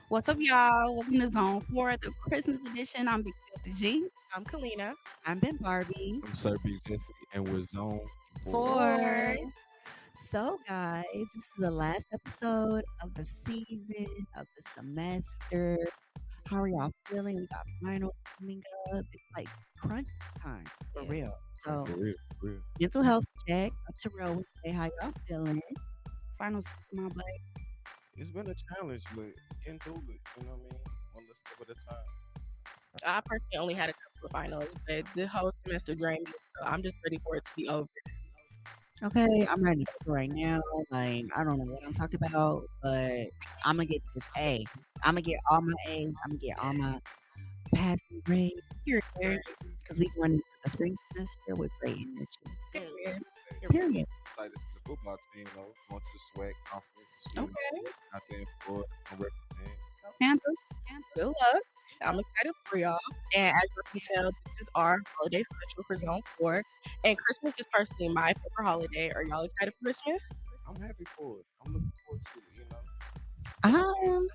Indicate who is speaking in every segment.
Speaker 1: What's up, y'all? Welcome to Zone 4, the Christmas edition. I'm Big the G.
Speaker 2: I'm Kalina.
Speaker 3: I've been Barbie.
Speaker 4: I'm Sir B Jesse, and we're Zone 4.
Speaker 3: Four. So, guys, this is the last episode of the season, of the semester. How are y'all feeling? We got finals coming up. It's like crunch time, for real. So,
Speaker 4: For real, for real.
Speaker 3: mental health check. Up to real say how y'all feeling.
Speaker 1: Finals my butt.
Speaker 4: It's been a challenge, but getting through it, you know what I mean? One little step at a time.
Speaker 2: I personally only had a couple of finals, but the whole semester drained me. So I'm just ready for it to be over.
Speaker 3: Okay, I'm ready for right now. Like, I don't know what I'm talking about, but I'm going to get this A. I'm going to get all my A's. I'm going to get all my passing grades. Because we going into the spring semester with great energy. Period.
Speaker 4: Excited for the football team, though. Going to the SWAC conference.
Speaker 2: Okay.
Speaker 4: Out there in Florida, gonna represent.
Speaker 1: Panther.
Speaker 2: Good luck. I'm excited for y'all. And as you can tell, this is our holiday special for Zone 4. And Christmas is personally my favorite holiday. Are y'all excited for Christmas?
Speaker 4: I'm happy for it. I'm looking forward to it, you know?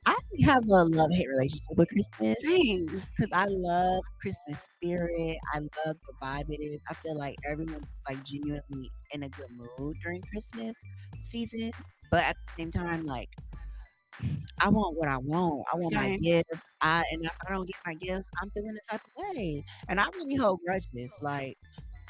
Speaker 3: I have a love-hate relationship with Christmas
Speaker 1: Same.
Speaker 3: because I love Christmas spirit. I love the vibe it is. I feel like everyone's like genuinely in a good mood during Christmas season. But at the same time, like I want what I want. I want my
Speaker 1: Same.
Speaker 3: gifts. And if I don't get my gifts, I'm feeling the type of way. And I really hold grudges. Like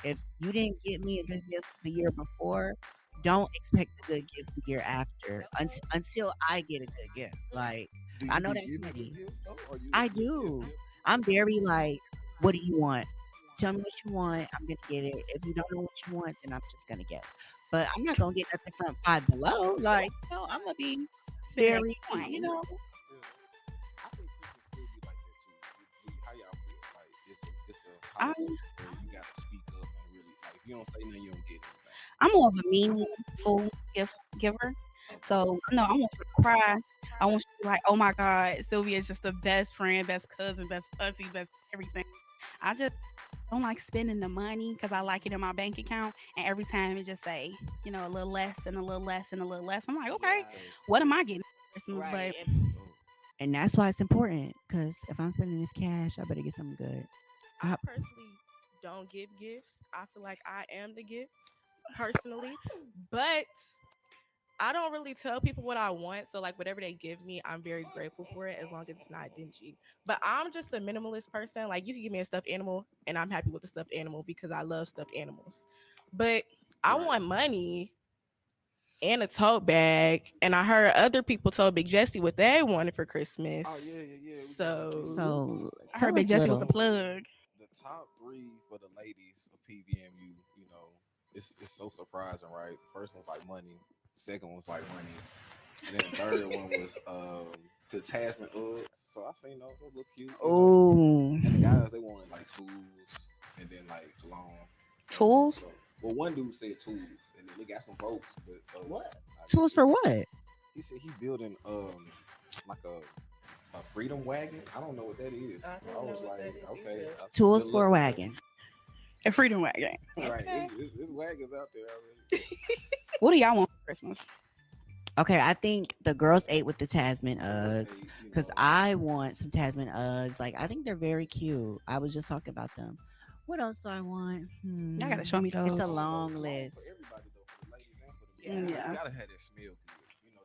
Speaker 3: if you didn't get me a good gift the year before, don't expect a good gift the year after until I get a good gift. Like
Speaker 4: Do
Speaker 3: I
Speaker 4: you
Speaker 3: know
Speaker 4: be
Speaker 3: that's
Speaker 4: giving
Speaker 3: petty.
Speaker 4: good gifts, though? Or you
Speaker 3: I
Speaker 4: just give
Speaker 3: do.
Speaker 4: gifts?
Speaker 3: I'm very like, what do you want? Tell me what you want. I'm gonna get it. If you don't know what you want, then I'm just gonna guess. But I'm not gonna get nothing from Five Below. Like, no, I'm gonna be very,
Speaker 1: coin.
Speaker 3: you know.
Speaker 4: Yeah. I think Christmas still be like that, too. How y'all feel? Like, it's a
Speaker 1: I'm,
Speaker 4: holiday where you gotta speak up and really, like, if you don't say nothing, you don't get anything.
Speaker 1: I'm more of a meaningful gift giver. So, no, I want you to cry. I want you to be like, oh my God, Sylvia is just the best friend, best cousin, best auntie, best everything. I just don't like spending the money because I like it in my bank account. And every time it just say, a little less and a little less and a little less. I'm like, okay, what am I getting for Christmas?
Speaker 3: Right.
Speaker 1: But
Speaker 3: And that's why it's important. Because if I'm spending this cash, I better get something good.
Speaker 2: I personally don't give gifts. I feel like I am the gift personally. But I don't really tell people what I want. So like whatever they give me, I'm very grateful for it as long as it's not dingy. But I'm just a minimalist person. Like you can give me a stuffed animal and I'm happy with the stuffed animal because I love stuffed animals. But I want money and a tote bag. And I heard other people told Big Jesse what they wanted for Christmas.
Speaker 4: Oh, yeah. We got a
Speaker 2: So
Speaker 4: few.
Speaker 3: So
Speaker 1: I
Speaker 3: tell
Speaker 1: heard Big
Speaker 3: us
Speaker 1: Jesse was the
Speaker 3: little.
Speaker 1: plug.
Speaker 4: The top three for the ladies of PVMU, you know, it's so surprising, right? First one's like money, second one's like money, and then the third one was the Tasman Uggs. So I seen those look cute.
Speaker 3: Oh,
Speaker 4: And the guys they wanted like tools and then like cologne.
Speaker 1: Tools?
Speaker 4: So, well, one dude said tools, and then they got some folks. But so
Speaker 3: what? Tools for what?
Speaker 4: He said he building like a freedom wagon. I don't know what that is. I was like, okay.
Speaker 3: Tools for a wagon.
Speaker 1: A freedom wagon.
Speaker 4: Right, it's wagons out there already.
Speaker 1: What do y'all want for Christmas?
Speaker 3: Okay, I think the girls ate with the Tasman Uggs because I want some Tasman Uggs. Like, I think they're very cute. I was just talking about them. What else do I want?
Speaker 1: Y'all gotta show me those.
Speaker 3: It's a long list.
Speaker 4: For everybody though, for the ladies and for the men.
Speaker 1: Yeah.
Speaker 4: You gotta have that smell good. You know,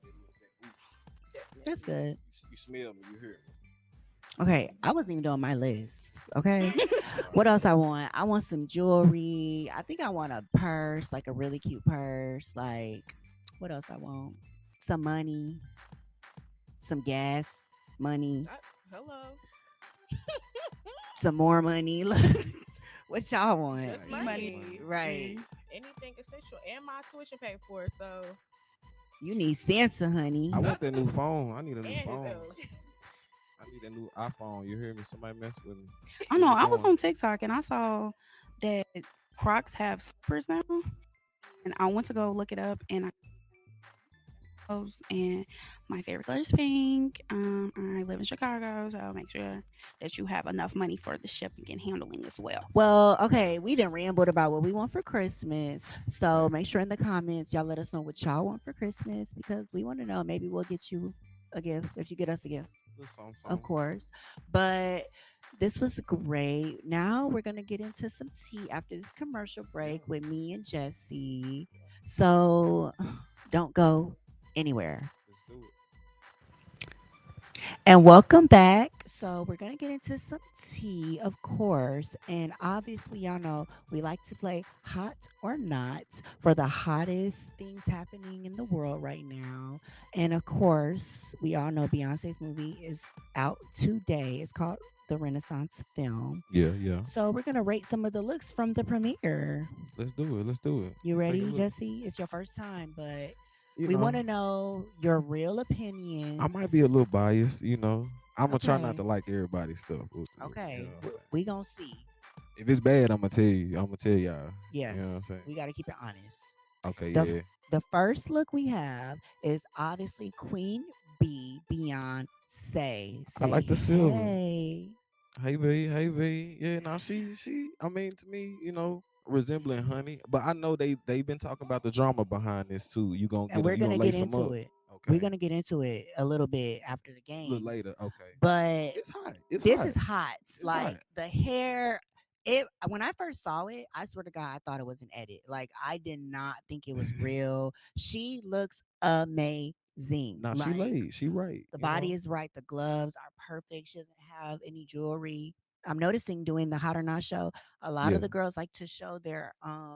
Speaker 4: that oof.
Speaker 3: That's good.
Speaker 4: You smell me, you hear me.
Speaker 3: Okay, I wasn't even doing my list. Okay, what else I want? I want some jewelry. I think I want a purse, like a really cute purse. Like, what else I want? Some money, some gas money,
Speaker 2: Hello.
Speaker 3: some more money. What y'all want?
Speaker 2: Just money.
Speaker 3: Right.
Speaker 2: Anything essential. And my tuition paid for, so
Speaker 3: You need Santa, honey.
Speaker 4: I want that new phone. I need a new
Speaker 2: and
Speaker 4: phone.
Speaker 2: his L's.
Speaker 4: I need a new iPhone. You hear me? Somebody mess with me.
Speaker 1: I know. I was on TikTok and I saw that Crocs have slippers now. and I went to go look it up, and and my favorite color is pink. I live in Chicago, so make sure that you have enough money for the shipping and handling as well.
Speaker 3: Well, okay, we done rambled about what we want for Christmas. So make sure in the comments y'all let us know what y'all want for Christmas because we want to know. Maybe we'll get you a gift if you get us a gift,
Speaker 4: Little something,
Speaker 3: of
Speaker 4: something.
Speaker 3: course. But this was great. Now we're gonna get into some tea after this commercial
Speaker 4: Yeah,
Speaker 3: break with me and Jesse. So don't go anywhere.
Speaker 4: let's do it.
Speaker 3: And welcome back. So we're gonna get into some tea, of course. And obviously, y'all know we like to play hot or not for the hottest things happening in the world right now. And of course, we all know Beyonce's movie is out today. It's called The Renaissance Film.
Speaker 4: Yeah, yeah.
Speaker 3: So we're gonna rate some of the looks from the premiere.
Speaker 4: Let's do it. Let's do it.
Speaker 3: You
Speaker 4: Let's take a
Speaker 3: ready,
Speaker 4: look.
Speaker 3: Jesse? It's your first time, but
Speaker 4: You
Speaker 3: we
Speaker 4: know,
Speaker 3: want to know your real
Speaker 4: I
Speaker 3: opinions.
Speaker 4: might be a little biased. I'm gonna try not
Speaker 3: Okay.
Speaker 4: to like everybody's stuff. You know
Speaker 3: Okay,
Speaker 4: what I'm saying?
Speaker 3: we gonna see.
Speaker 4: If it's bad, I'm gonna tell you. I'm gonna tell y'all. You
Speaker 3: Yes,
Speaker 4: know what I'm saying?
Speaker 3: we got to keep it honest.
Speaker 4: Okay,
Speaker 3: The
Speaker 4: yeah.
Speaker 3: the first look we have is obviously Queen B Beyonce.
Speaker 4: I
Speaker 3: Say
Speaker 4: like the silver.
Speaker 3: hey.
Speaker 4: Hey B, hey B. Yeah, now she. I mean, to me, resembling Honey. But I know they've been talking about the drama behind this too. You gonna
Speaker 3: And
Speaker 4: get them.
Speaker 3: we're
Speaker 4: You gonna
Speaker 3: gonna get
Speaker 4: lace them
Speaker 3: into
Speaker 4: up.
Speaker 3: it. We're
Speaker 4: Okay.
Speaker 3: gonna get into it a little bit after the
Speaker 4: A little
Speaker 3: game.
Speaker 4: later. Okay.
Speaker 3: But
Speaker 4: It's hot. It's
Speaker 3: this
Speaker 4: hot.
Speaker 3: is hot.
Speaker 4: It's hot.
Speaker 3: Like the hair. It when I first saw it, I swear to God, I thought it was an edit. Like I did not think it was real. She looks amazing.
Speaker 4: Now she
Speaker 3: Like
Speaker 4: laid. She right.
Speaker 3: the body is right. The gloves are perfect. She doesn't have any jewelry. I'm noticing doing the Hot or Not show, a lot of
Speaker 4: Yeah.
Speaker 3: the girls like to show their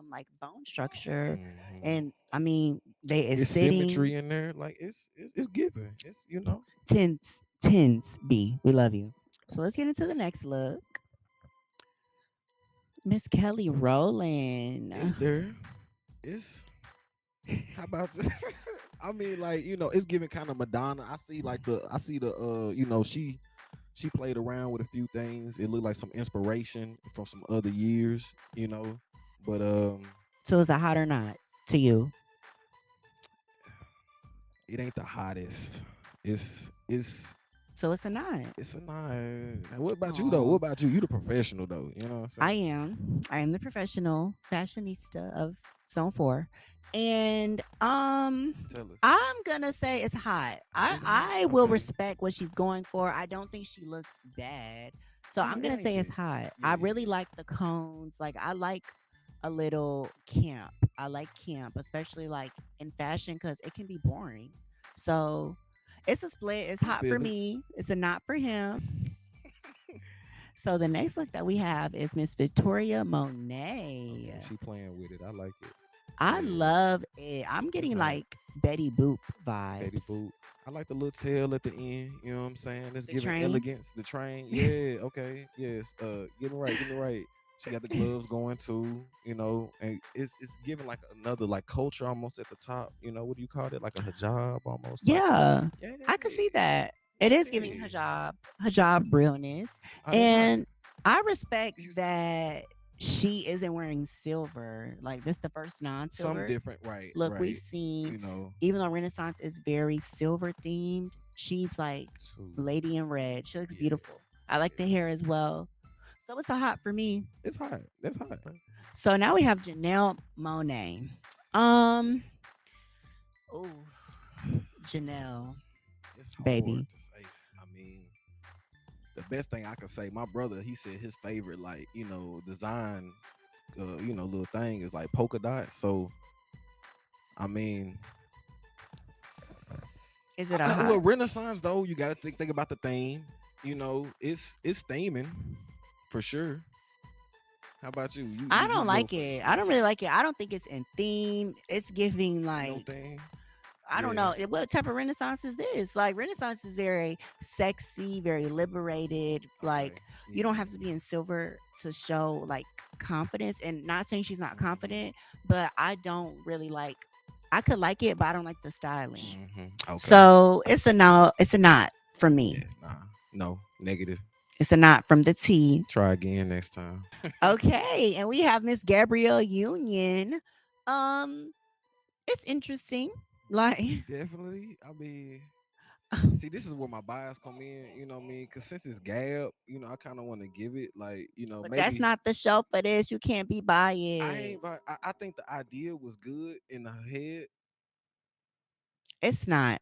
Speaker 3: like bone structure.
Speaker 4: Hmm.
Speaker 3: And I mean, they is
Speaker 4: It's
Speaker 3: sitting
Speaker 4: symmetry in there. Like it's given. It's.
Speaker 3: tens B. We love you. So let's get into the next look. Miss Kelly Rowland.
Speaker 4: It's there. It's how about I mean, like, it's giving kind of Madonna. I see the she played around with a few things. It looked like some inspiration from some other years. But
Speaker 3: So is it hot or not to you?
Speaker 4: it ain't the hottest. It's it's
Speaker 3: So it's a not.
Speaker 4: it's a nine. What about you though? What
Speaker 3: Oh,
Speaker 4: about you? You the professional though. You know what I'm
Speaker 3: I
Speaker 4: saying?
Speaker 3: am. I am the professional fashionista of Zone 4. And
Speaker 4: Tell us.
Speaker 3: I'm gonna say it's hot. I
Speaker 4: It's hot.
Speaker 3: I will
Speaker 4: Okay.
Speaker 3: respect what she's going for. I don't think she looks bad. So I'm
Speaker 4: It
Speaker 3: gonna
Speaker 4: ain't
Speaker 3: say it's
Speaker 4: bad.
Speaker 3: hot. I
Speaker 4: Yeah.
Speaker 3: really like the cones. Like I like a little camp. I like camp, especially like in fashion because it can be boring. So it's a split. It's
Speaker 4: I
Speaker 3: hot for
Speaker 4: feel it.
Speaker 3: me. It's a not for him. So the next look that we have is Miss Victoria Monet.
Speaker 4: Okay, she playing with it. I like it.
Speaker 3: I
Speaker 4: Yeah,
Speaker 3: love it. I'm
Speaker 4: it's
Speaker 3: getting
Speaker 4: hot.
Speaker 3: like Betty Boop
Speaker 4: Betty
Speaker 3: vibes.
Speaker 4: Boop. I like the little tail at the end. You know what I'm saying? It's
Speaker 3: The
Speaker 4: giving
Speaker 3: train.
Speaker 4: elegance. The train. Yeah. Okay. Yes. Get me right. Get me right. She got the gloves going too. And it's giving like another like culture almost at the top. What do you call it? Like a hijab almost type thing.
Speaker 3: Yeah,
Speaker 4: Yeah.
Speaker 3: I can see that. It is giving
Speaker 4: Yeah.
Speaker 3: hijab realness,
Speaker 4: Oh, it's hot.
Speaker 3: and I respect
Speaker 4: You
Speaker 3: that she isn't wearing silver. Like this, the first
Speaker 4: something
Speaker 3: non-silver
Speaker 4: different. Right.
Speaker 3: look we've
Speaker 4: Right.
Speaker 3: seen.
Speaker 4: You know.
Speaker 3: Even though Renaissance is very silver themed, she's like
Speaker 4: Too.
Speaker 3: lady in red. She looks
Speaker 4: Yeah.
Speaker 3: beautiful. I like the
Speaker 4: Yeah.
Speaker 3: hair as well. So it's a hot for me.
Speaker 4: It's hot. That's hot.
Speaker 3: So now we have Janelle Monet. Um, oh, Janelle,
Speaker 4: It's
Speaker 3: baby.
Speaker 4: hard to say. I mean, the best thing I can say, my brother, he said his favorite, like, design, little thing is like polka dots. So, I mean,
Speaker 3: Is it a hot?
Speaker 4: look, Renaissance though, you got to think about the theme. It's theming for sure. How about you?
Speaker 3: I
Speaker 4: You
Speaker 3: don't
Speaker 4: go
Speaker 3: like
Speaker 4: for
Speaker 3: it. I don't really like it. I don't think it's in theme. It's giving
Speaker 4: no
Speaker 3: like
Speaker 4: thing.
Speaker 3: I don't
Speaker 4: Yeah.
Speaker 3: know what type of Renaissance is this. Like Renaissance is very sexy, very liberated.
Speaker 4: Okay.
Speaker 3: Like you don't
Speaker 4: Yeah.
Speaker 3: have to be in silver to show like confidence. And not saying she's not
Speaker 4: Hmm.
Speaker 3: confident, but I don't really like. I could like it, but I don't like the styling.
Speaker 4: Okay.
Speaker 3: So it's a no. It's a not for me.
Speaker 4: Yeah. Nah. No. Negative.
Speaker 3: It's a not from the T.
Speaker 4: Try again next time.
Speaker 3: Okay, and we have Miss Gabrielle Union. Um, it's interesting. Like,
Speaker 4: Definitely. I mean, see, this is where my bias come in. You know what I mean? Because since it's Gab, I kind of want to give it like,
Speaker 3: but that's
Speaker 4: maybe
Speaker 3: not the show for this. You can't be
Speaker 4: I ain't.
Speaker 3: biased.
Speaker 4: But I think the idea was good in her head,
Speaker 3: It's not.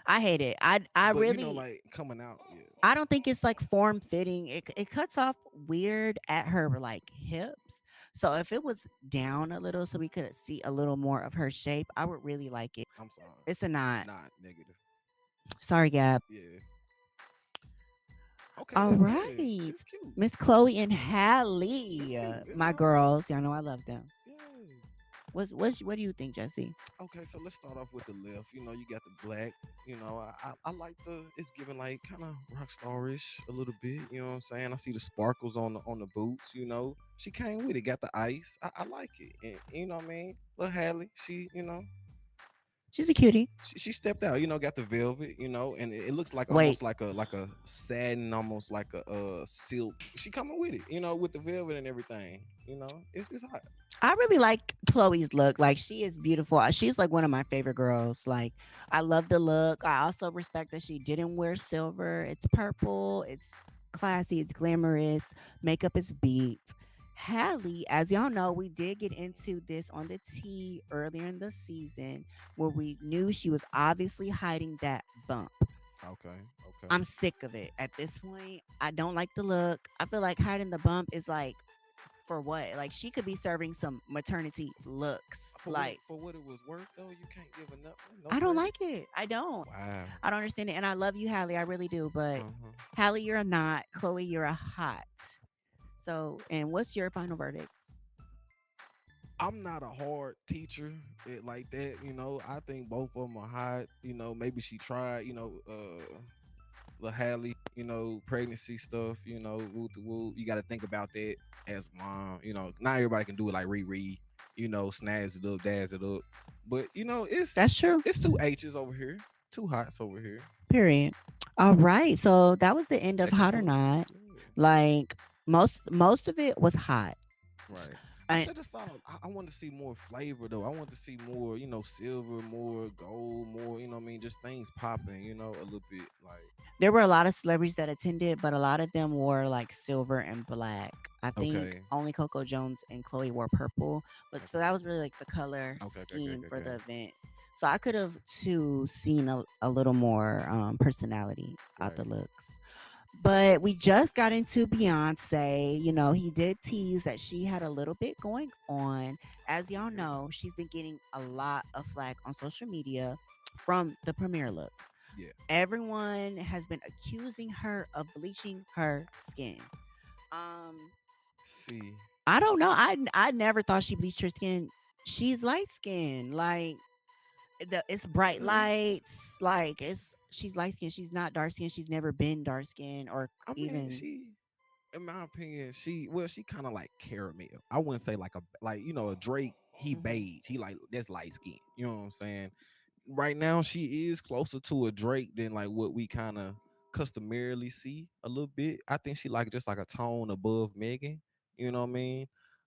Speaker 3: I hate it. I
Speaker 4: but
Speaker 3: really
Speaker 4: like coming out, yeah.
Speaker 3: I don't think it's like form fitting. It cuts off weird at her like hips. So if it was down a little so we could see a little more of her shape, I would really like it.
Speaker 4: I'm sorry,
Speaker 3: It's a not.
Speaker 4: not negative.
Speaker 3: Sorry, Gab.
Speaker 4: Yeah. Okay,
Speaker 3: All
Speaker 4: that's good.
Speaker 3: right.
Speaker 4: It's cute.
Speaker 3: Miss Chloe and
Speaker 4: It's
Speaker 3: Hallie.
Speaker 4: cute. It's
Speaker 3: My
Speaker 4: nice.
Speaker 3: girls. Y'all know I love them.
Speaker 4: Yeah.
Speaker 3: What do you think, Jesse?
Speaker 4: Okay, so let's start off with the left. You got the black. I like it's giving like kind of rock starish a little bit. You know what I'm saying? I see the sparkles on the boots. She came with it, got the ice. I like it, and you know what I mean. Little Hallie,
Speaker 3: She's a cutie.
Speaker 4: she stepped out. Got the velvet. And it looks like
Speaker 3: Wait,
Speaker 4: almost like a satin, almost like a silk. She coming with it. With the velvet and everything. It's hot.
Speaker 3: I really like Chloe's look. Like she is beautiful. She's like one of my favorite girls. Like I love the look. I also respect that she didn't wear silver. It's purple. It's classy. It's glamorous. Makeup is beat. Hallie, as y'all know, we did get into this on the T earlier in the season where we knew she was obviously hiding that bump.
Speaker 4: Okay. Okay.
Speaker 3: I'm sick of it. At this point, I don't like the look. I feel like hiding the bump is like for what? Like she could be serving some maternity looks. Like
Speaker 4: For what it was worth though, you can't give enough. No
Speaker 3: I don't
Speaker 4: credit.
Speaker 3: like it. I don't.
Speaker 4: Wow.
Speaker 3: I don't understand it. And I love you, Hallie. I really do. But
Speaker 4: Uh-huh.
Speaker 3: Hallie, you're a not. Chloe, you're a hot. So, and what's your final verdict?
Speaker 4: I'm not a hard teacher like that. I think both of them are hot. Maybe she tried. The Hallie. Pregnancy stuff. Woo to woo. You got to think about that as mom. Not everybody can do it like Riri. Snazz it up, dazz it up. But
Speaker 3: That's true.
Speaker 4: it's two H's over here, two hots over here.
Speaker 3: Period. All right. So that was the end of
Speaker 4: Second
Speaker 3: Hot or
Speaker 4: vote.
Speaker 3: Not.
Speaker 4: Yeah.
Speaker 3: Like most of it was hot.
Speaker 4: Right. I
Speaker 3: I,
Speaker 4: should have saw. I want to see more flavor though. I want to see more, silver, more gold, more. What I mean, just things popping. A little bit like.
Speaker 3: there were a lot of celebrities that attended, but a lot of them wore like silver and black. I think
Speaker 4: Okay.
Speaker 3: only Coco Jones and Chloe wore purple, but so
Speaker 4: Okay.
Speaker 3: that was really like the color
Speaker 4: Okay. Okay. Okay.
Speaker 3: scheme for
Speaker 4: Okay.
Speaker 3: the event. So I could have too seen a little more personality out
Speaker 4: Right.
Speaker 3: the looks. But we just got into Beyonce. You know, he did tease that she had a little bit going on. As y'all
Speaker 4: Yeah.
Speaker 3: know, she's been getting a lot of flack on social media from the premiere look.
Speaker 4: Yeah.
Speaker 3: Everyone has been accusing her of bleaching her skin. Um,
Speaker 4: See.
Speaker 3: I don't know. I never thought she bleached her skin. She's light skinned. Like it's bright
Speaker 4: Uh,
Speaker 3: lights. Like it's she's light skinned. She's not dark skinned. She's never been dark skinned or
Speaker 4: I mean,
Speaker 3: even.
Speaker 4: in my opinion, she kind of like caramel. I wouldn't say like a Drake. He
Speaker 3: Mhm.
Speaker 4: beige. He like that's light skin. You know what I'm saying? Right now, she is closer to a Drake than like what we kind of customarily see a little bit. I think she like just like a tone above Megan. You know what I mean?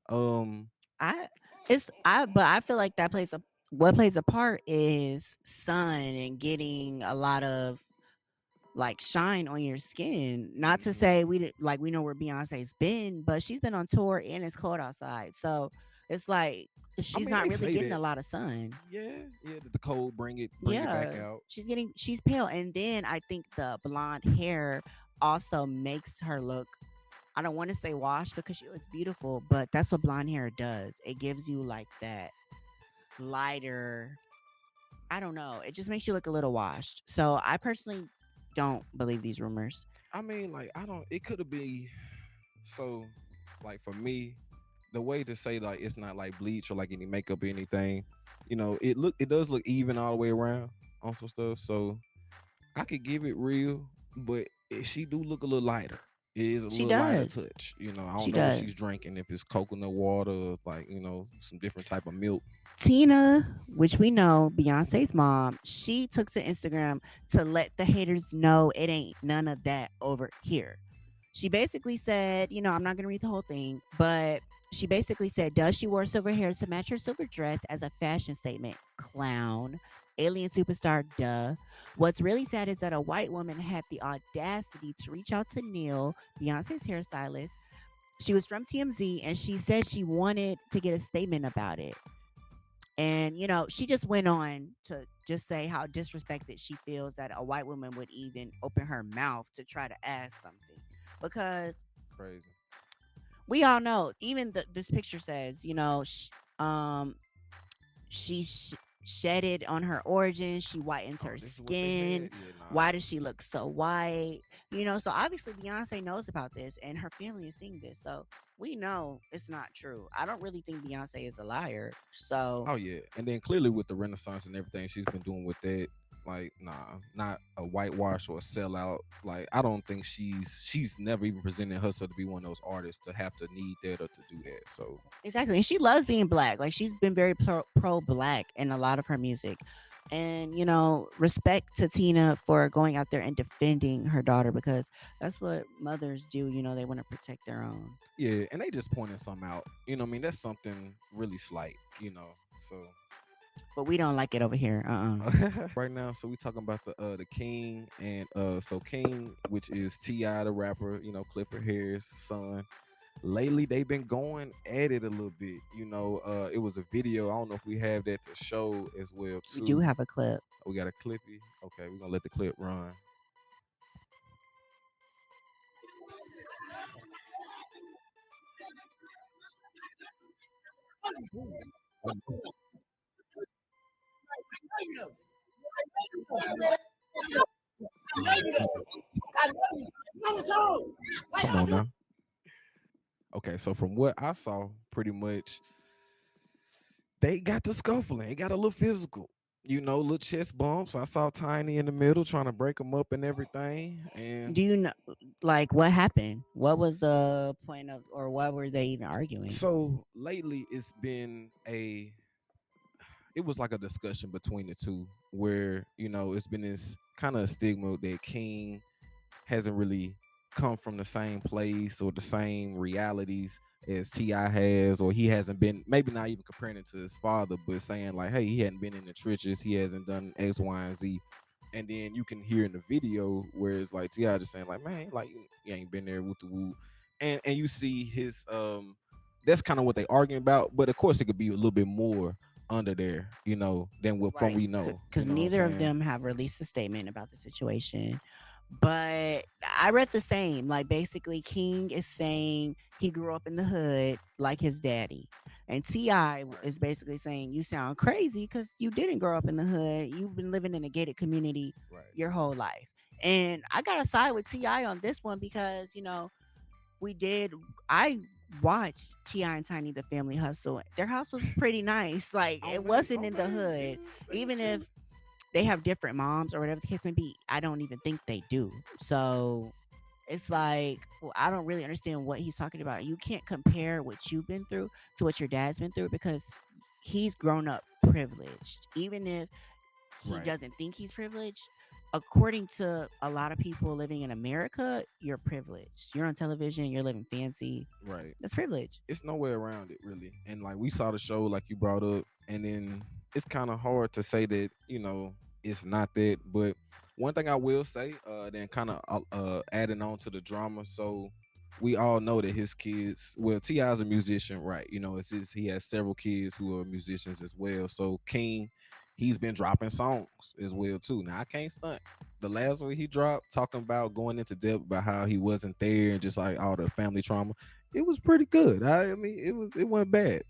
Speaker 4: Um,
Speaker 3: I but I feel like that plays a what plays a part is sun and getting a lot of like shine on your skin. Not to
Speaker 4: mhm.
Speaker 3: say like we know where Beyonce's been, but she's been on tour and it's cold outside. So it's like
Speaker 4: I
Speaker 3: she's
Speaker 4: mean,
Speaker 3: not
Speaker 4: they
Speaker 3: really
Speaker 4: say
Speaker 3: getting a
Speaker 4: that.
Speaker 3: lot of sun.
Speaker 4: Yeah, yeah. The cold bring it back
Speaker 3: Yeah.
Speaker 4: out.
Speaker 3: She's pale. And then I think the blonde hair also makes her look I don't want to say washed because she looks beautiful, but that's what blonde hair does. It gives you like that lighter. I don't know. It just makes you look a little washed. So I personally don't believe these rumors.
Speaker 4: I mean, like I don't. It could have been so. Like for me, the way to say like it's not like bleach or like any makeup or anything, it does look even all the way around on some stuff. So I could give it real, but she do look a little lighter. It is a
Speaker 3: She
Speaker 4: little lighter
Speaker 3: does.
Speaker 4: touch. I
Speaker 3: She
Speaker 4: don't know what she's
Speaker 3: does.
Speaker 4: drinking. If it's coconut water, or like some different type of milk.
Speaker 3: Tina, which we know, Beyonce's mom, she took to Instagram to let the haters know it ain't none of that over here. She basically said, I'm not going to read the whole thing, but She basically said, "Does she wore silver hair to match her silver dress as a fashion statement? Clown. Alien superstar, duh. What's really sad is that a white woman had the audacity to reach out to Neil, Beyonce's hairstylist. She was from TMZ and she said she wanted to get a statement about it. And, she just went on to just say how disrespected she feels that a white woman would even open her mouth to try to ask something. Because
Speaker 4: Crazy.
Speaker 3: we all know, even this picture says, um, she shedded on her origin. She whitens
Speaker 4: Oh,
Speaker 3: her
Speaker 4: this is what they
Speaker 3: skin.
Speaker 4: had. Yeah,
Speaker 3: Why
Speaker 4: nah.
Speaker 3: does she look so white? So obviously Beyonce knows about this and her family is seeing this. So we know it's not true. I don't really think Beyonce is a liar. So
Speaker 4: Oh yeah, and then clearly with the Renaissance and everything she's been doing with that, like nah, not a whitewash or a sellout. Like I don't think she's never even presented herself to be one of those artists to have to need that or to do that. So
Speaker 3: exactly. And she loves being black. Like she's been very pro black in a lot of her music. And, respect to Tina for going out there and defending her daughter because that's what mothers do. They want to protect their own.
Speaker 4: yeah, and they just pointing something out. You know, what I mean that's something really slight. So
Speaker 3: But we don't like it over here.
Speaker 4: right now, so we talking about the King and so King, which is T.I. the rapper. Clifford Harris' son. Lately they've been going at it a little bit. It was a video. I don't know if we have that to show as well
Speaker 3: We do
Speaker 4: too.
Speaker 3: have a clip.
Speaker 4: We got a clippy. Okay, we're gonna let the clip run. Come on now. Okay, so from what I saw, pretty much they got the scuffling. It got a little physical. Little chest bumps. I saw Tiny in the middle trying to break them up and everything. And
Speaker 3: Do you know, like, what happened? What was the point of, or what were they even arguing?
Speaker 4: so lately it was like a discussion between the two where, it's been this kind of stigma that King hasn't really come from the same place or the same realities as Ti has, or he hasn't been, maybe not even comparing it to his father, but saying like, hey, he hadn't been in the trenches, he hasn't done X, Y, and Z. And then you can hear in the video where it's like Ti just saying like, man, like you ain't been there with the woo, and you see his that's kind of what they arguing about, but of course it could be a little bit more under there, than what from
Speaker 3: Right.
Speaker 4: we know.
Speaker 3: Because
Speaker 4: You know what I'm
Speaker 3: neither of
Speaker 4: saying?
Speaker 3: them have released a statement about the situation. But I read the same. Like, basically, King is saying he grew up in the hood like his daddy. And T.I.
Speaker 4: Right,
Speaker 3: is basically saying, you sound crazy because you didn't grow up in the hood. You've been living in a gated community
Speaker 4: right.
Speaker 3: your whole life. And I got to side with T.I. on this one because, we did. I watched Ti and Tiny the Family Hustle. Their house was pretty nice. Like it wasn't in the hood.
Speaker 4: They were
Speaker 3: Even if
Speaker 4: chilling.
Speaker 3: they have different moms or whatever the case may be, I don't even think they do. So it's like, well, I don't really understand what he's talking about. You can't compare what you've been through to what your dad's been through because he's grown up privileged. Even if he
Speaker 4: Right.
Speaker 3: doesn't think he's privileged, according to a lot of people living in America, you're privileged. You're on television, you're living fancy.
Speaker 4: Right.
Speaker 3: That's privilege.
Speaker 4: It's nowhere around it really. And like we saw the show like you brought up, and then it's kind of hard to say that, it's not that. But one thing I will say, then kind of adding on to the drama. So we all know that his kids, well, T.I. is a musician, right? He has several kids who are musicians as well. So King, he's been dropping songs as well too. Now I can't stunt. The last one he dropped, talking about going into depth about how he wasn't there and just like all the family trauma, it was pretty good. I mean, it wasn't bad.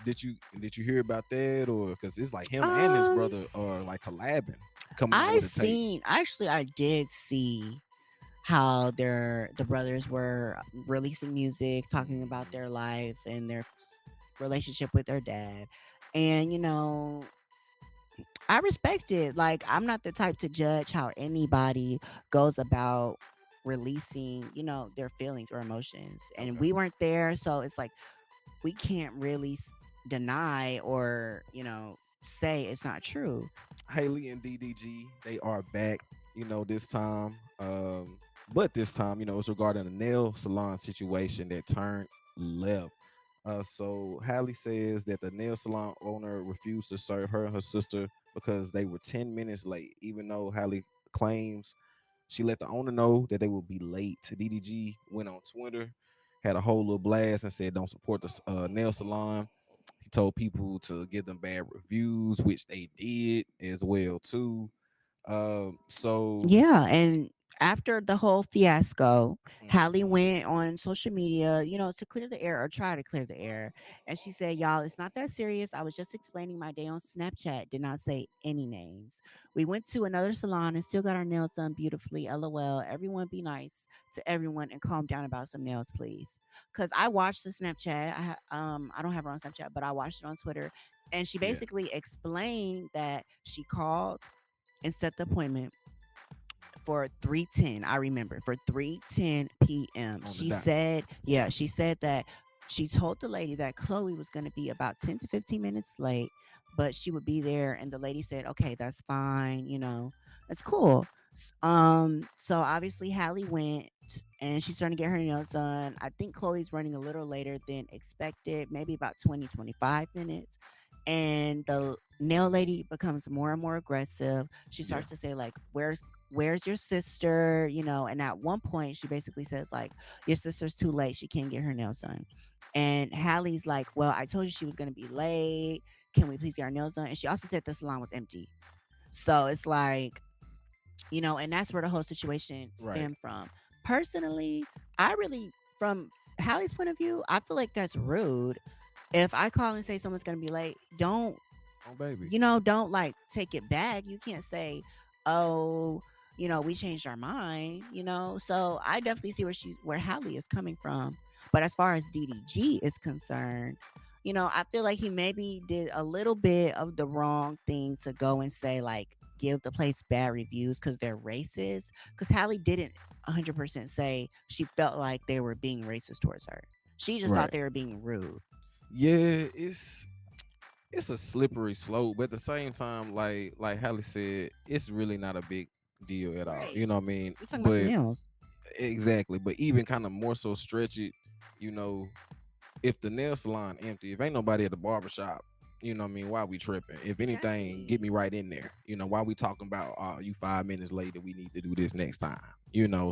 Speaker 4: Did you hear about that, or because it's like him and his
Speaker 3: Um,
Speaker 4: brother are like collabing, coming out
Speaker 3: I
Speaker 4: with a tape.
Speaker 3: seen actually I did see how the brothers were releasing music, talking about
Speaker 4: Mhm.
Speaker 3: their life and their relationship with their dad. And I respect it. Like, I'm not the type to judge how anybody goes about releasing, their feelings or emotions. And
Speaker 4: Okay.
Speaker 3: we weren't there, so it's like we can't really deny or, say it's not true.
Speaker 4: Haley and DDG, they are back. This time, but this time, it's regarding a nail salon situation that turned. left. So Hallie says that the nail salon owner refused to serve her and her sister because they were 10 minutes late, even though Hallie claims she let the owner know that they would be late. DDG went on Twitter, had a whole little blast and said, "Don't support the nail salon." He told people to give them bad reviews, which they did as well too. So
Speaker 3: Yeah, and after the whole fiasco, Hallie
Speaker 4: mhm,
Speaker 3: went on social media, to clear the air or try to clear the air. And she said, "Y'all, it's not that serious. I was just explaining my day on Snapchat. Did not say any names. We went to another salon and still got our nails done beautifully. LOL. Everyone be nice to everyone and calm down about some nails, please." Because I watched the Snapchat. I don't have her on Snapchat, but I watched it on Twitter. And she
Speaker 4: yeah,
Speaker 3: basically explained that she called and set the appointment for 3:10. I remember for 3:10 p.m.
Speaker 4: on the
Speaker 3: She
Speaker 4: dot.
Speaker 3: said, yeah, she said that she told the lady that Chloe was going to be about 10 to 15 minutes late, but she would be there. And the lady said, "Okay, that's fine. It's cool." So obviously Hallie went and she's trying to get her nails done. I think Chloe's running a little later than expected, maybe about 20-25 minutes. And the nail lady becomes more and more aggressive. She
Speaker 4: Yeah,
Speaker 3: starts to say, like, where's your sister? And at one point she basically says, like, your sister's too late. She can't get her nails done. And Hallie's like, "Well, I told you she was gonna be late. Can we please get our nails done?" And she also said the salon was empty. So it's like, and that's where the whole situation
Speaker 4: right.
Speaker 3: stemmed from. Personally, I really, from Hallie's point of view, I feel like that's rude. If I call and say someone's gonna be late,
Speaker 4: Oh baby.
Speaker 3: don't like take it back. You can't say, "Oh, we changed our mind." So I definitely see where Hallie is coming from. But as far as DDG is concerned, I feel like he maybe did a little bit of the wrong thing to go and say, like, give the place bad reviews because they're racist. Because Hallie didn't 100% say she felt like they were being racist towards her. She just thought
Speaker 4: Right.
Speaker 3: they were being rude.
Speaker 4: Yeah, it's a slippery slope, but at the same time, like Hallie said, it's really not a big deal at all.
Speaker 3: Right.
Speaker 4: You know what I mean?
Speaker 3: We're talking about some
Speaker 4: But
Speaker 3: nails.
Speaker 4: exactly, but even kind of more so stretch it, you know, if the nail salon empty, if ain't nobody at the barber shop, you know what I mean, why we tripping? If anything,
Speaker 3: Exactly.
Speaker 4: get me right in there. Why we talking about you 5 minutes later, we need to do this next time.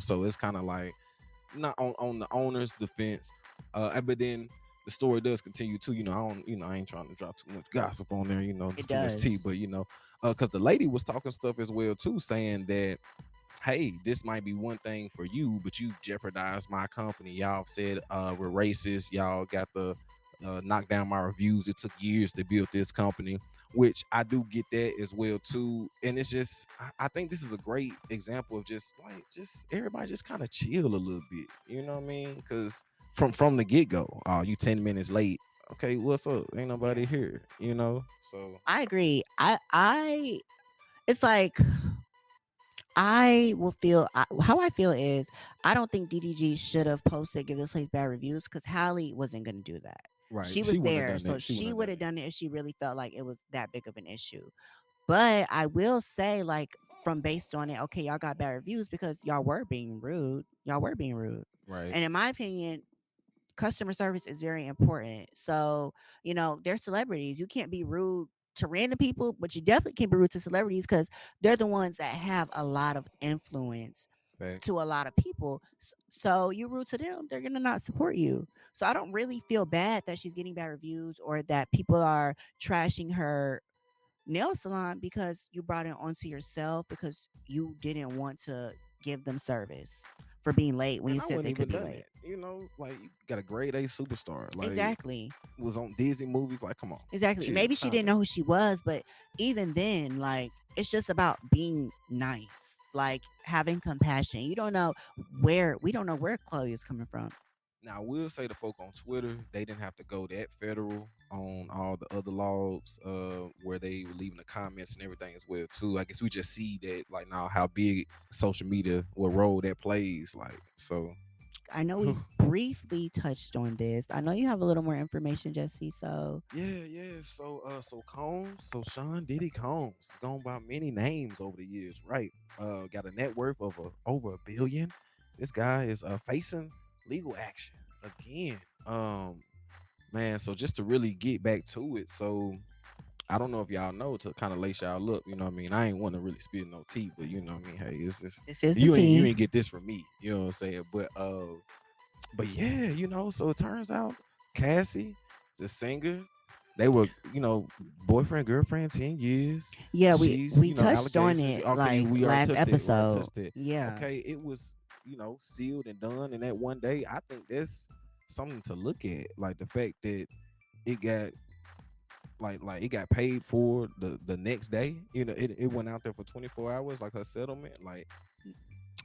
Speaker 4: So it's kind of like not on the owner's defense. But then the story does continue too. I ain't trying to drop too much gossip on there,
Speaker 3: It
Speaker 4: too much tea,
Speaker 3: does.
Speaker 4: but because the lady was talking stuff as well too, saying that, hey, this might be one thing for you, but you jeopardized my company. Y'all said we're racist. Y'all got the knock down my reviews. It took years to build this company, which I do get that as well too. And it's just, I think this is a great example of just everybody just kind of chill a little bit. You know what I mean? Because from the get go, you 10 minutes late. Okay, what's up? Ain't nobody
Speaker 3: Yeah.
Speaker 4: here. So
Speaker 3: I agree. I it's like how I feel is I don't think DDG should have posted give this place bad reviews because Hallie wasn't going to do that.
Speaker 4: right,
Speaker 3: She
Speaker 4: she
Speaker 3: was
Speaker 4: wouldn't have
Speaker 3: there,
Speaker 4: done
Speaker 3: so
Speaker 4: that. She
Speaker 3: she
Speaker 4: wouldn't have
Speaker 3: would
Speaker 4: done
Speaker 3: have
Speaker 4: that.
Speaker 3: done it if she really felt like it was that big of an issue. But I will say, like, from based on it, okay, y'all got bad reviews because y'all were being rude. Y'all were being rude,
Speaker 4: Right.
Speaker 3: and in my opinion, customer service is very important. So, they're celebrities. You can't be rude to random people, but you definitely can't be rude to celebrities because they're the ones that have a lot of influence
Speaker 4: Facts.
Speaker 3: to a lot of people. So you rude to them, they're gonna not support you. So I don't really feel bad that she's getting bad reviews or that people are trashing her nail salon because you brought it onto yourself because you didn't want to give them service for being late when
Speaker 4: And
Speaker 3: you
Speaker 4: I
Speaker 3: said
Speaker 4: wouldn't
Speaker 3: they could
Speaker 4: even
Speaker 3: be
Speaker 4: done
Speaker 3: late.
Speaker 4: that. Like you got a grade A superstar. Like
Speaker 3: Exactly.
Speaker 4: was on Disney movies. Like, come on,
Speaker 3: Exactly.
Speaker 4: chill,
Speaker 3: Maybe she
Speaker 4: calm
Speaker 3: didn't
Speaker 4: down.
Speaker 3: know who she was, but even then, like, it's just about being nice, like having compassion. We don't know where Chloe is coming from.
Speaker 4: Now I will say the folk on Twitter, they didn't have to go that federal on all the other logs, where they were leaving the comments and everything as well too. I guess we just see that like now how big social media, what role that plays. Like so,
Speaker 3: I know we briefly touched on this. I know you have a little more information, Jesse. So
Speaker 4: yeah. So Combs, so Sean Diddy Combs, gone by many names over the years, right? Got a net worth of over $1 billion. This guy is facing legal action again. Um, man, so just to really get back to it, so I don't know if y'all know to kind of lace y'all up, you know what I mean? I ain't want to really spill no tea, but you know what I mean? Hey, it's
Speaker 3: This is the
Speaker 4: you ain't
Speaker 3: tea.
Speaker 4: get this from me, you know what I'm saying? But yeah, so it turns out Cassie, the singer, they were, boyfriend, girlfriend, 10 years.
Speaker 3: Yeah,
Speaker 4: She's,
Speaker 3: we touched on
Speaker 4: allegations.
Speaker 3: it
Speaker 4: Okay,
Speaker 3: like
Speaker 4: we already
Speaker 3: last
Speaker 4: touched it. We already
Speaker 3: episode.
Speaker 4: touched it.
Speaker 3: Yeah.
Speaker 4: Okay, it was, sealed and done in that one day. I think that's something to look at. Like the fact that it got like it got paid for the next day. It went out there for 24 hours, like her settlement. Like,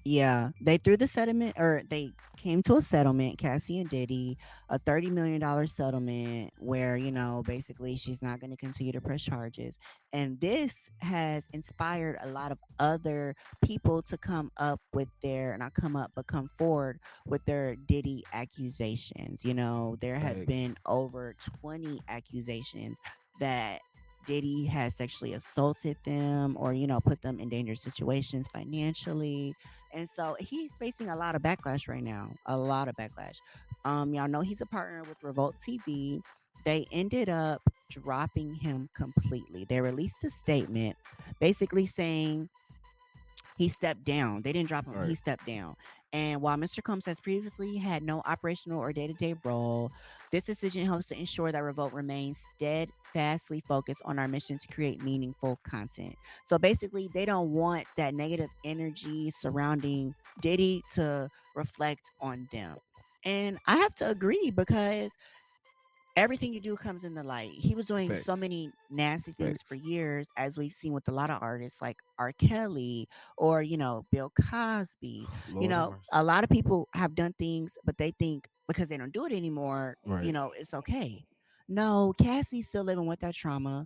Speaker 3: Yeah, they threw the settlement, or they came to a settlement, Cassie and Diddy, a $30 million settlement where, basically she's not going to continue to press charges. And this has inspired a lot of other people to come up with their, not come up, but come forward with their Diddy accusations. There have been
Speaker 4: facts.
Speaker 3: over 20 accusations that Diddy has sexually assaulted them or, put them in dangerous situations financially, and so he's facing a lot of backlash right now. A lot of backlash. Y'all know he's a partner with Revolt TV. They ended up dropping him completely. They released a statement basically saying he stepped down. They didn't drop him, he
Speaker 4: Right.
Speaker 3: stepped down. And while Mr. Combs has previously had no operational or day to day role, this decision helps to ensure that Revolt remains steadfastly focused on our mission to create meaningful content. So basically, they don't want that negative energy surrounding Diddy to reflect on them. And I have to agree because everything you do comes in the light. He was doing so
Speaker 4: Facts.
Speaker 3: many nasty things for
Speaker 4: Facts.
Speaker 3: years, as we've seen with a lot of artists like R. Kelly or, Bill Cosby.
Speaker 4: Lord have mercy.
Speaker 3: A lot of people have done things, but they think because they don't do it anymore,
Speaker 4: Right.
Speaker 3: it's okay. No, Cassie's still living with that trauma.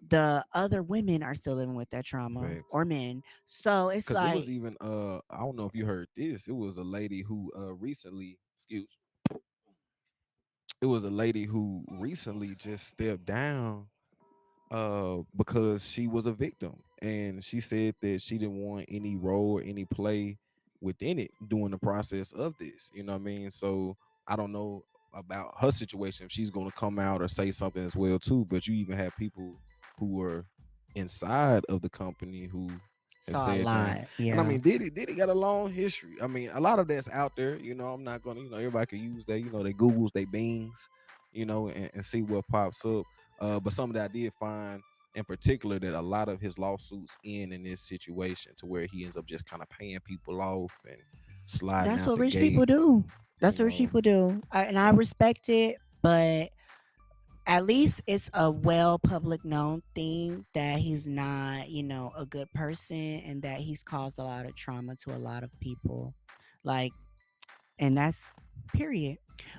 Speaker 3: The other women are still living with that trauma,
Speaker 4: Facts.
Speaker 3: or men. So it's
Speaker 4: Cause it
Speaker 3: like,
Speaker 4: was even I don't know if you heard this. It was a lady who recently, it was a lady who recently just stepped down because she was a victim, and she said that she didn't want any role or any play within it during the process of this, you know what I mean? So I don't know about her situation, if she's going to come out or say something as well too, but you even have people who were inside of the company who have
Speaker 3: saw a
Speaker 4: said things.
Speaker 3: lot.
Speaker 4: And I
Speaker 3: Yeah.
Speaker 4: mean, Diddy got a long history. I mean, a lot of that's out there, I'm not gonna, everybody can use that, they Googles, they Bings, and see what pops up. But something that I did find in particular, that a lot of his lawsuits end in this situation to where he ends up just kind of paying people off and sliding
Speaker 3: That's
Speaker 4: out
Speaker 3: what
Speaker 4: the
Speaker 3: rich people
Speaker 4: gate,
Speaker 3: do.
Speaker 4: you
Speaker 3: That's what rich
Speaker 4: know.
Speaker 3: people do. And I respect it, but at least it's a well public known thing that he's not, a good person and that he's caused a lot of trauma to a lot of people. Like, and that's period.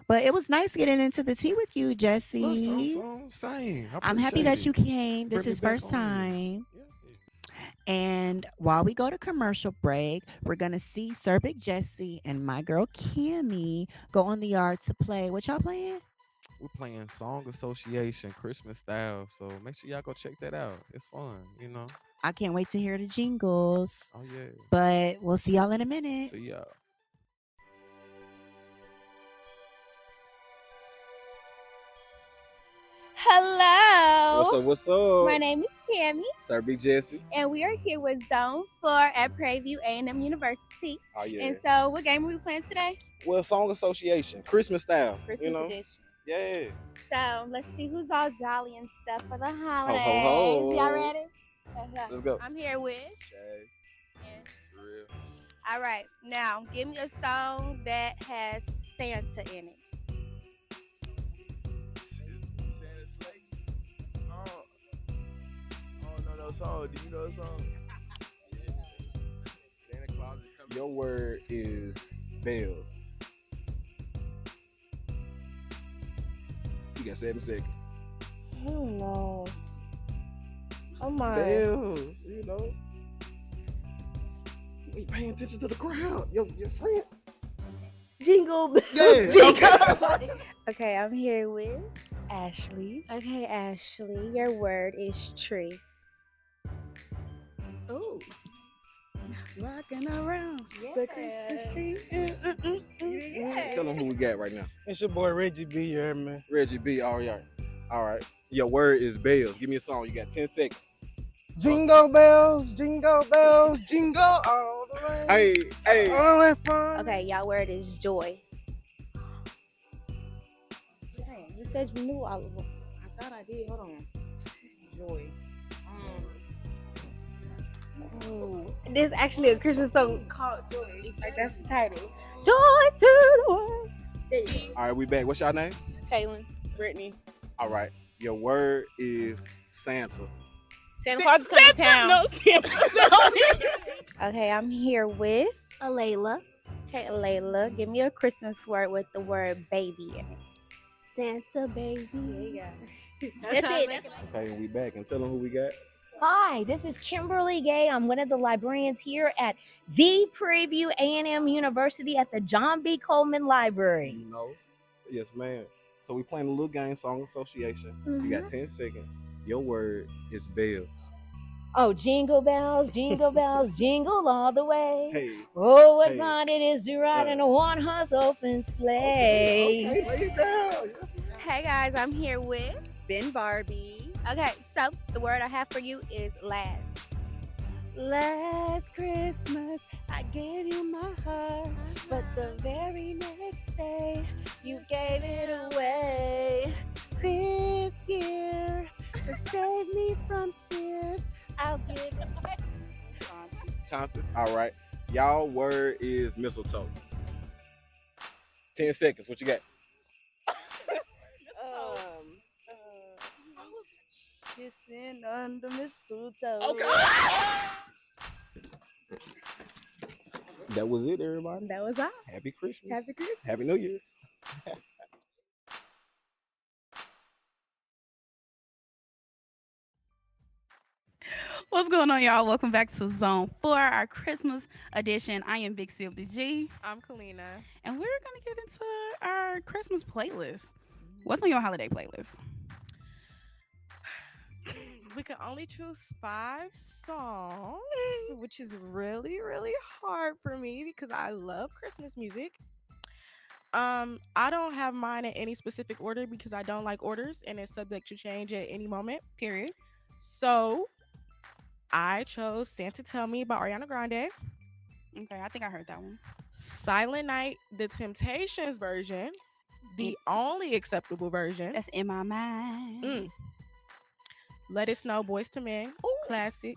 Speaker 3: But it was nice getting into the tea with you,
Speaker 4: Look,
Speaker 3: Jesse.
Speaker 4: same. I
Speaker 3: I'm happy
Speaker 4: appreciate
Speaker 3: that
Speaker 4: it.
Speaker 3: you came. This
Speaker 4: Bring me
Speaker 3: is
Speaker 4: back
Speaker 3: first
Speaker 4: on here.
Speaker 3: time.
Speaker 4: Yeah.
Speaker 3: And while we go to commercial break, we're gonna see Sir Big Jesse and my girl Kimmy go on the yard to play. What y'all playing?
Speaker 4: We're playing Song Association Christmas style, so make sure y'all go check that out. It's fun.
Speaker 3: I can't wait to hear the jingles.
Speaker 4: Oh yeah.
Speaker 3: But we'll see y'all in a minute.
Speaker 4: See y'all.
Speaker 5: Hello.
Speaker 6: What's up?
Speaker 5: My name is Cammy,
Speaker 6: Sir Big Jesse.
Speaker 5: and we are here with Zone 4 at Prairie View A&M University.
Speaker 6: Oh yeah.
Speaker 5: And so, what game are we playing today?
Speaker 6: Well, Song Association, Christmas style.
Speaker 5: Christmas edition.
Speaker 6: Yeah.
Speaker 5: So, let's see who's all jolly and stuff for the holidays.
Speaker 6: ho.
Speaker 5: Y'all ready?
Speaker 6: Let's go.
Speaker 5: I'm here with
Speaker 6: Shay.
Speaker 5: and
Speaker 6: For real.
Speaker 5: all right, now give me a song that has Santa in it.
Speaker 6: Santa's Sleigh. Oh, I don't know that song. Do you know that song? Santa Claus is coming. Your word is bells. You got 7 seconds.
Speaker 5: I don't know. Oh my.
Speaker 6: Bells, You ain't paying attention to the crowd. Your friend.
Speaker 5: Jingle bells.
Speaker 6: Yeah,
Speaker 5: Jingle. Okay, I'm here with Ashley. Okay, Ashley, your word is tree. Ooh. Rocking around the Christmas tree.
Speaker 4: Tell them who we got right now.
Speaker 6: It's your boy Reggie B here, man.
Speaker 4: Reggie B. All right. All right. Your word is bells. Give me a song. You got 10 seconds.
Speaker 6: Jingle bells, jingle all the way.
Speaker 4: Hey.
Speaker 6: All that fun.
Speaker 5: Okay, y'all word is joy. Damn, you said you knew all of them.
Speaker 3: I thought I did. Hold on. Joy.
Speaker 5: Ooh, there's actually a Christmas song called Joy. Like that's the title. Joy to the world. There you go.
Speaker 4: All right, we back. What's y'all names?
Speaker 5: Taylor, Brittany.
Speaker 4: All right. Your word is Santa.
Speaker 5: Santa Claus is coming to town.
Speaker 2: No,
Speaker 5: Okay, I'm here with Alayla. Okay, Alayla, give me a Christmas word with the word baby in it.
Speaker 7: Santa baby.
Speaker 5: That's it.
Speaker 4: Okay, and we back. And tell them who we got.
Speaker 7: Hi, this is Kimberly Gay. I'm one of the librarians here at the Preview A&M University at the John B. Coleman Library.
Speaker 4: You know? Yes, ma'am. So we playing a little game, Song Association. You got 10 seconds. Your word is bells.
Speaker 7: Oh, jingle bells, jingle all the way.
Speaker 4: Hey.
Speaker 7: Oh, what
Speaker 4: Hey.
Speaker 7: fun it is to ride in a one-horse open sleigh.
Speaker 4: Okay, lay it down.
Speaker 5: Hey guys, I'm here with Ben Barbie. Okay, so the word I have for you is last. Last Christmas, I gave you my heart, but the very next day, you gave it away. This year, to save me from tears, I'll give it back.
Speaker 4: Constance. All right. Y'all word is mistletoe. 10 seconds. What you got?
Speaker 5: Kissing under mistletoe.
Speaker 4: That was it, everybody.
Speaker 5: That was all.
Speaker 4: Happy Christmas.
Speaker 5: Happy Christmas.
Speaker 4: Happy New Year.
Speaker 1: What's going on, y'all? Welcome back to Zone 4, our Christmas edition. I am Big C of the G,
Speaker 2: I'm Kalina.
Speaker 1: and we're going to get into our Christmas playlist. What's on your holiday playlist?
Speaker 2: We can only choose 5 songs, which is really, really hard for me because I love Christmas music. I don't have mine in any specific order because I don't like orders and it's subject to change at any moment.
Speaker 1: Period.
Speaker 2: So I chose Santa Tell Me by Ariana Grande,
Speaker 1: Okay, I think I heard that one.
Speaker 2: Silent Night, the Temptations version, the only acceptable version.
Speaker 1: That's in my mind.
Speaker 2: Let It Snow, Boys to Men, classic.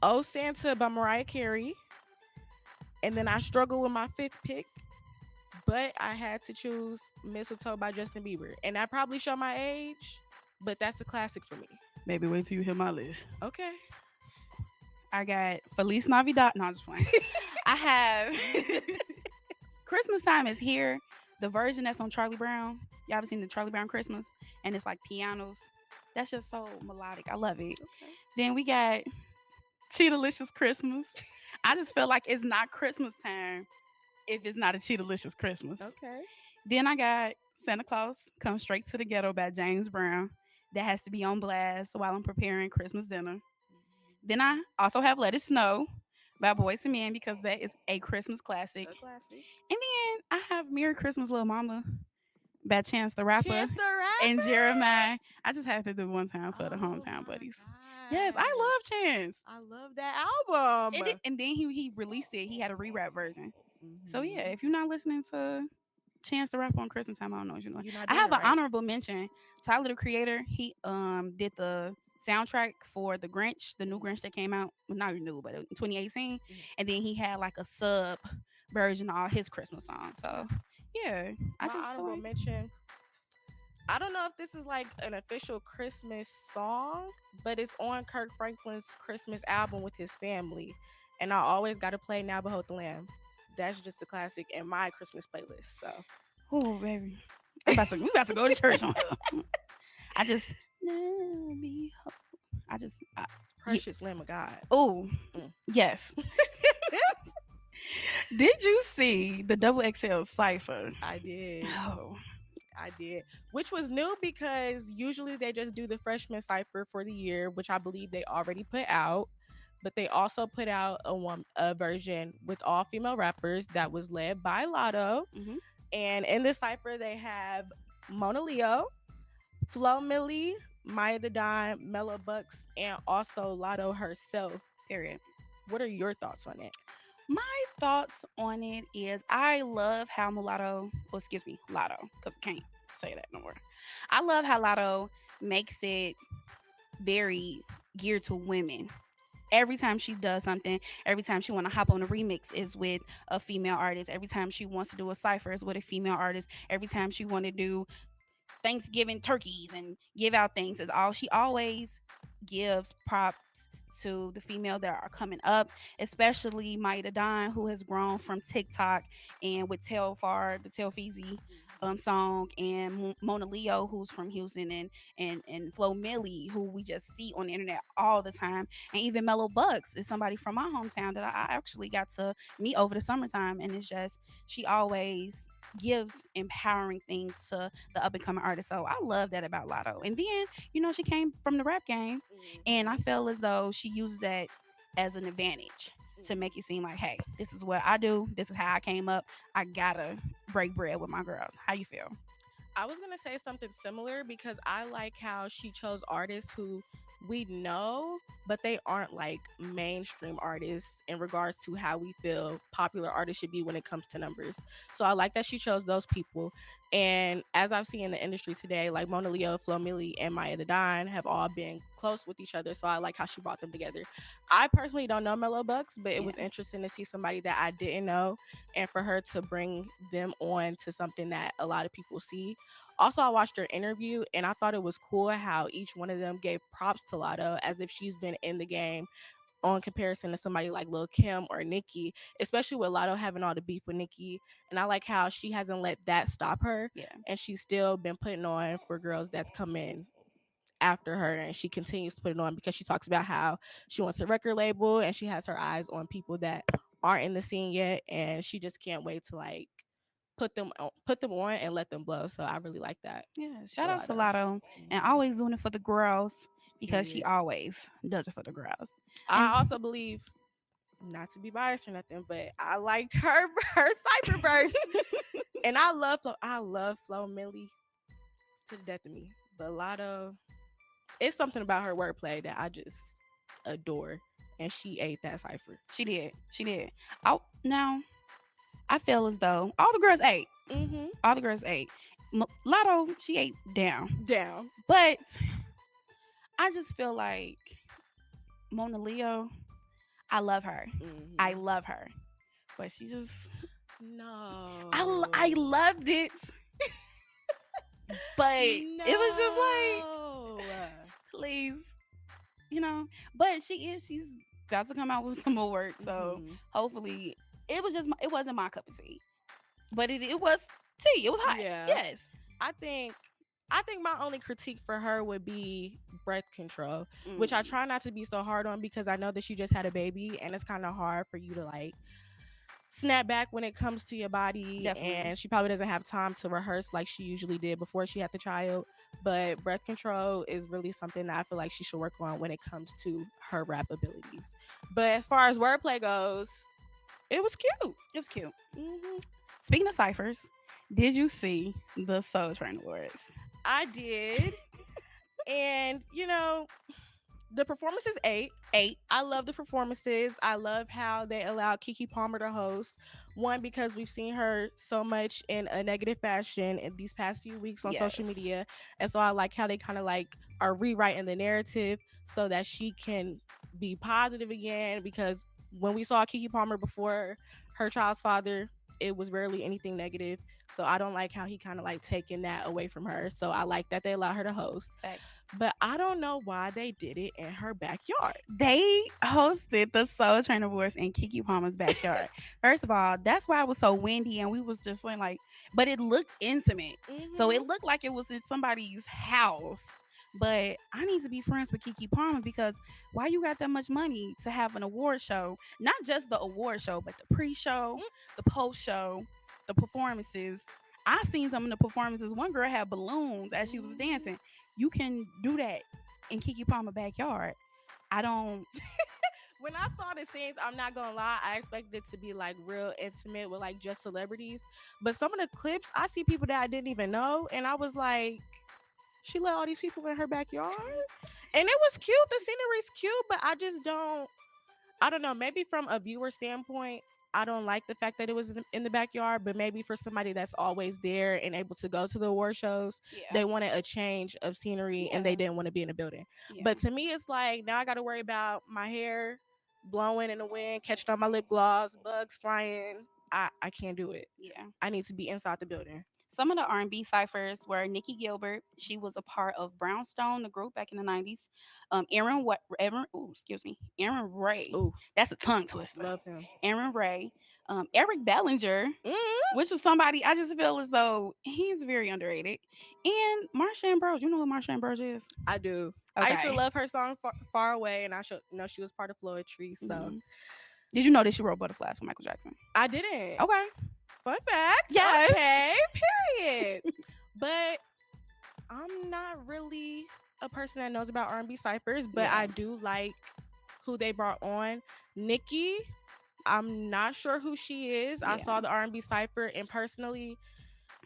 Speaker 2: Oh Santa by Mariah Carey. And then I struggled with my 5th pick, but I had to choose Mistletoe by Justin Bieber. And I probably show my age, but that's a classic for me.
Speaker 1: Maybe wait till you hear my list.
Speaker 2: Okay.
Speaker 1: I got Feliz Navidad. No, I'm just playing. I have Christmas Time is Here. The version that's on Charlie Brown. Y'all ever seen the Charlie Brown Christmas? And it's like pianos. That's just so melodic. I love it.
Speaker 2: Okay.
Speaker 1: Then we got Cheetalicious Christmas. I just feel like it's not Christmas time if it's not a Cheetalicious Christmas.
Speaker 2: Okay.
Speaker 1: Then I got Santa Claus Come Straight to the Ghetto by James Brown. That has to be on blast while I'm preparing Christmas dinner. Then I also have Let It Snow by Boyz II Men because that is a Christmas classic.
Speaker 2: A classic.
Speaker 1: And then I have Merry Christmas Little Mama by Chance the Rapper
Speaker 2: Chance the Rapper.
Speaker 1: and Jeremiah. I just have to do one time for the
Speaker 2: Oh
Speaker 1: hometown
Speaker 2: my
Speaker 1: buddies.
Speaker 2: God.
Speaker 1: Yes, I love Chance.
Speaker 2: I love that album.
Speaker 1: And then he released it. He had a re-rap version. So yeah,
Speaker 2: Mhm.
Speaker 1: if you're not listening to Chance the Rapper on Christmas time, I don't know what you're doing.
Speaker 2: You're not
Speaker 1: I
Speaker 2: doing
Speaker 1: have
Speaker 2: it
Speaker 1: an
Speaker 2: right.
Speaker 1: honorable mention. Tyler the Creator, he did the soundtrack for the Grinch, the new Grinch that came out. Well, not new, but in 2018. And then he had like a sub version of all his Christmas songs. So yeah, I
Speaker 2: My
Speaker 1: just feel
Speaker 2: honorable
Speaker 1: like
Speaker 2: mention. I don't know if this is like an official Christmas song, but it's on Kirk Franklin's Christmas album with his family. And I always got to play Now Behold the Lamb. That's just a classic in my Christmas playlist. So
Speaker 1: oh baby, we about to go to church on her. I just
Speaker 2: Precious Lamb of God.
Speaker 1: oh
Speaker 2: Mm.
Speaker 1: yes. Did you see the Double XL cipher?
Speaker 2: I did.
Speaker 1: Oh,
Speaker 2: I did. Which was new because usually they just do the freshman cipher for the year, which I believe they already put out. but they also put out a version with all female rappers that was led by Lotto.
Speaker 1: Mhm.
Speaker 2: And in this cipher, they have Mona Leo, Flo Millie, Maya the Dime, Mellow Bucks, and also Lotto herself.
Speaker 1: Period.
Speaker 2: What are your thoughts on it?
Speaker 1: My thoughts on it is I love how Mulatto, well, excuse me, Lotto, because I can't say that no more. I love how Lotto makes it very geared to women. Every time she does something, every time she want to hop on a remix is with a female artist. Every time she wants to do a cipher is with a female artist. Every time she want to do Thanksgiving turkeys and give out things is all she always gives props to the female that are coming up, especially Maida Don, who has grown from TikTok and with Telfar, the Telfeezy song, and Mona Leo, who's from Houston, and Flo Millie, who we just see on the internet all the time, and even Mellow Bucks is somebody from my hometown that I actually got to meet over the summertime, and it's just she always gives empowering things to the up and coming artists. So I love that about Lotto. And then, she came from the rap game, and I feel as though she uses that as an advantage to make it seem like, hey, this is what I do. This is how I came up. I gotta break bread with my girls. How you feel?
Speaker 2: I was going to say something similar because I like how she chose artists who we know, but they aren't like mainstream artists in regards to how we feel popular artists should be when it comes to numbers. So I like that she chose those people. And as I've seen in the industry today, like Mona Leo, Flo Millie, and Maya the Dine have all been close with each other. So I like how she brought them together. I personally don't know Mellow Bucks, but it was interesting to see somebody that I didn't know and for her to bring them on to something that a lot of people see. Also, I watched her interview and I thought it was cool how each one of them gave props to Lotto as if she's been in the game on comparison to somebody like Lil Kim or Nicki, especially with Lotto having all the beef with Nicki. And I like how she hasn't let that stop her.
Speaker 1: Yeah.
Speaker 2: And she's still been putting on for girls that's come in after her, and she continues to put it on because she talks about how she wants a record label and she has her eyes on people that aren't in the scene yet, and she just can't wait to like put them on and let them blow. So I really like that.
Speaker 1: Yeah. Shout out to
Speaker 2: Lotto.
Speaker 1: Lotto and always doing it for the girls because she
Speaker 2: Period.
Speaker 1: always does it for the girls.
Speaker 2: I also believe, not to be biased or nothing, but I liked her cipher verse, and I love Flo Millie to the death of me. But Lotto, it's something about her wordplay that I just adore, and she ate that cipher.
Speaker 1: She did. She did. Now I feel as though all the girls ate.
Speaker 2: Mm-hmm.
Speaker 1: All the girls ate. Lotto, she ate down.
Speaker 2: Down.
Speaker 1: But I just feel like Mona Leo, I love her.
Speaker 2: Mm-hmm.
Speaker 1: I love her. But she just,
Speaker 2: No.
Speaker 1: I loved it. But it was just like, please, But she's about to come out with some more work. So
Speaker 2: Mhm.
Speaker 1: hopefully, it wasn't my cup of tea. But it was tea. It was hot.
Speaker 2: Yeah.
Speaker 1: Yes.
Speaker 2: I think my only critique for her would be breath control, which I try not to be so hard on because I know that she just had a baby and it's kind of hard for you to like snap back when it comes to your body.
Speaker 1: Definitely.
Speaker 2: And she probably doesn't have time to rehearse like she usually did before she had the child. But breath control is really something that I feel like she should work on when it comes to her rap abilities. But as far as wordplay goes, it was cute.
Speaker 1: It was cute.
Speaker 2: Mm-hmm.
Speaker 1: Speaking of ciphers, did you see the Soul Train Awards?
Speaker 2: I did. And, the performances ate. I love the performances. I love how they allowed Keke Palmer to host. One, because we've seen her so much in a negative fashion in these past few weeks on social
Speaker 1: Yes.
Speaker 2: media. And so I like how they kind of like are rewriting the narrative so that she can be positive again. Because when we saw Keke Palmer before her child's father, it was rarely anything negative. So I don't like how he kind of like taking that away from her. So I like that they allow her to host.
Speaker 1: Facts.
Speaker 2: But I don't know why they did it in her backyard.
Speaker 1: They hosted the Soul Train Awards in Keke Palmer's backyard. First of all, that's why it was so windy and we was just like, but it looked intimate. So it looked like it was in somebody's house. But I need to be friends with Keke Palmer because why you got that much money to have an award show? Not just the award show, but the pre-show, the post-show, the performances. I seen some of the performances. One girl had balloons as she was dancing. You can do that in Keke Palmer backyard. I don't.
Speaker 2: When I saw the scenes, I'm not gonna lie, I expected it to be like real intimate with like just celebrities. But some of the clips, I see people that I didn't even know, and I was like, she let all these people in her backyard, and it was cute. The scenery's cute, but I don't know. Maybe from a viewer standpoint, I don't like the fact that it was in the backyard. But maybe for somebody that's always there and able to go to the award shows,
Speaker 1: Yeah.
Speaker 2: they wanted a change of scenery and they didn't want to be in the building.
Speaker 1: Yeah.
Speaker 2: But to me, it's like now I got to worry about my hair blowing in the wind, catching on my lip gloss, bugs flying. I can't do it.
Speaker 1: Yeah.
Speaker 2: I need to be inside the building.
Speaker 1: Some of the R&B ciphers were Nikki Gilbert. She was a part of Brownstone, the group back in the 90s. Aaron Ray.
Speaker 2: Ooh,
Speaker 1: That's a tongue twister.
Speaker 2: love him.
Speaker 1: Aaron Ray. Eric Bellinger, which was somebody I just feel as though he's very underrated. And Marsha Ambrose. You know who Marsha Ambrose is?
Speaker 2: I do. I used to
Speaker 1: Okay.
Speaker 2: love her song Far Away, and I know she was part of Floetry. So
Speaker 1: Mhm. Did you know that she wrote Butterflies for Michael Jackson?
Speaker 2: I didn't.
Speaker 1: Okay.
Speaker 2: Fun fact.
Speaker 1: Yes.
Speaker 2: Okay. Period. But I'm not really a person that knows about R&B ciphers, but
Speaker 1: Yeah.
Speaker 2: I do like who they brought on. Nikki, I'm not sure who she is. I
Speaker 1: Yeah.
Speaker 2: saw the R&B cipher, and personally,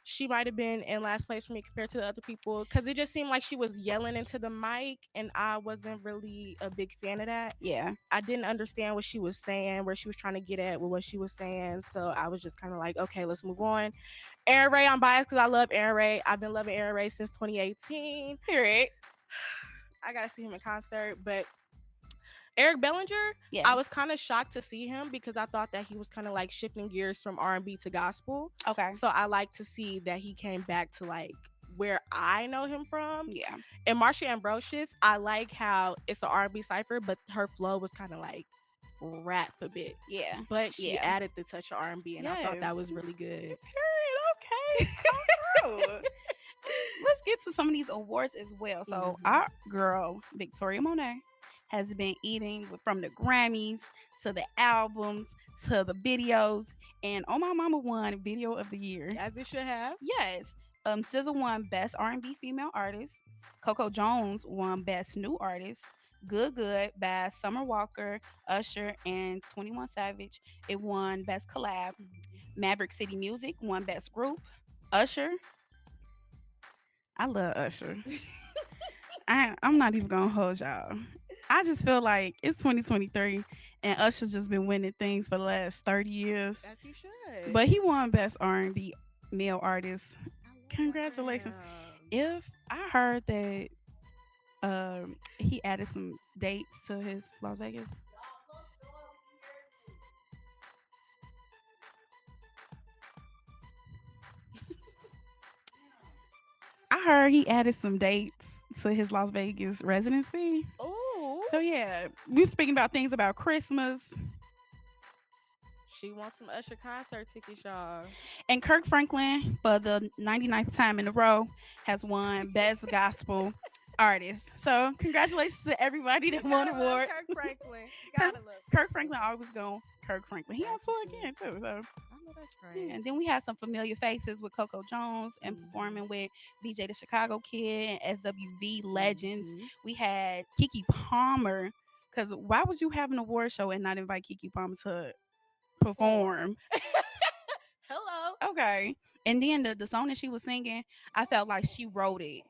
Speaker 2: she might have been in last place for me compared to the other people because it just seemed like she was yelling into the mic, and I wasn't really a big fan of that.
Speaker 1: Yeah.
Speaker 2: I didn't understand what she was saying, where she was trying to get at with what she was saying. So I was just kind of like, okay, let's move on. Aaron Ray, I'm biased because I love Aaron Ray. I've been loving Aaron Ray since 2018.
Speaker 1: Period.
Speaker 2: I got to see him in concert. But Eric Bellinger,
Speaker 1: Yeah.
Speaker 2: I was kind of shocked to see him because I thought that he was kind of like shifting gears from R&B to gospel.
Speaker 1: Okay.
Speaker 2: So I like to see that he came back to like where I know him from.
Speaker 1: Yeah.
Speaker 2: And Marsha Ambrosius, I like how it's an R&B cipher, but her flow was kind of like rap a bit.
Speaker 1: Yeah.
Speaker 2: But she
Speaker 1: Yeah.
Speaker 2: added the touch of R&B, and I thought that
Speaker 1: Yes.
Speaker 2: was really good.
Speaker 1: Period. Okay. Come through. Let's get to some of these awards as well. So our girl Victoria Monet has been eating from the Grammys to the albums to the videos, and Oh My Mama won Video of the Year.
Speaker 2: As it should have.
Speaker 1: Yes. SZA won Best R&B Female Artist. Coco Jones won Best New Artist. Good Good by Summer Walker, Usher, and 21 Savage. It won Best Collab. Maverick City Music won Best Group. Usher. I love Usher. I'm not even gonna hold y'all. I just feel like it's 2023 and Usher's just been winning things for the last 30 years.
Speaker 2: As he should.
Speaker 1: But he won Best R&B Male Artist. Congratulations. If I heard that he added some dates to his Las Vegas. I heard he added some dates to his Las Vegas residency.
Speaker 2: Oh.
Speaker 1: So yeah, we were speaking about things about Christmas.
Speaker 2: She wants some Usher concert tickets, y'all.
Speaker 1: And Kirk Franklin, for the 99th time in a row, has won Best Gospel Artist. So congratulations to everybody that won
Speaker 2: Gotta love
Speaker 1: award.
Speaker 2: Kirk Franklin. Gotta love
Speaker 1: Kirk Franklin always going. Kirk Franklin. He on tour again too. So
Speaker 2: I know that's right.
Speaker 1: yeah. And then we had some familiar faces with Coco Jones and performing with BJ the Chicago Kid and SWV legends.
Speaker 2: Mhm.
Speaker 1: We had Keke Palmer. Because why would you have an award show and not invite Keke Palmer to perform?
Speaker 2: Hello.
Speaker 1: Okay. And then the song that she was singing, I felt like she wrote it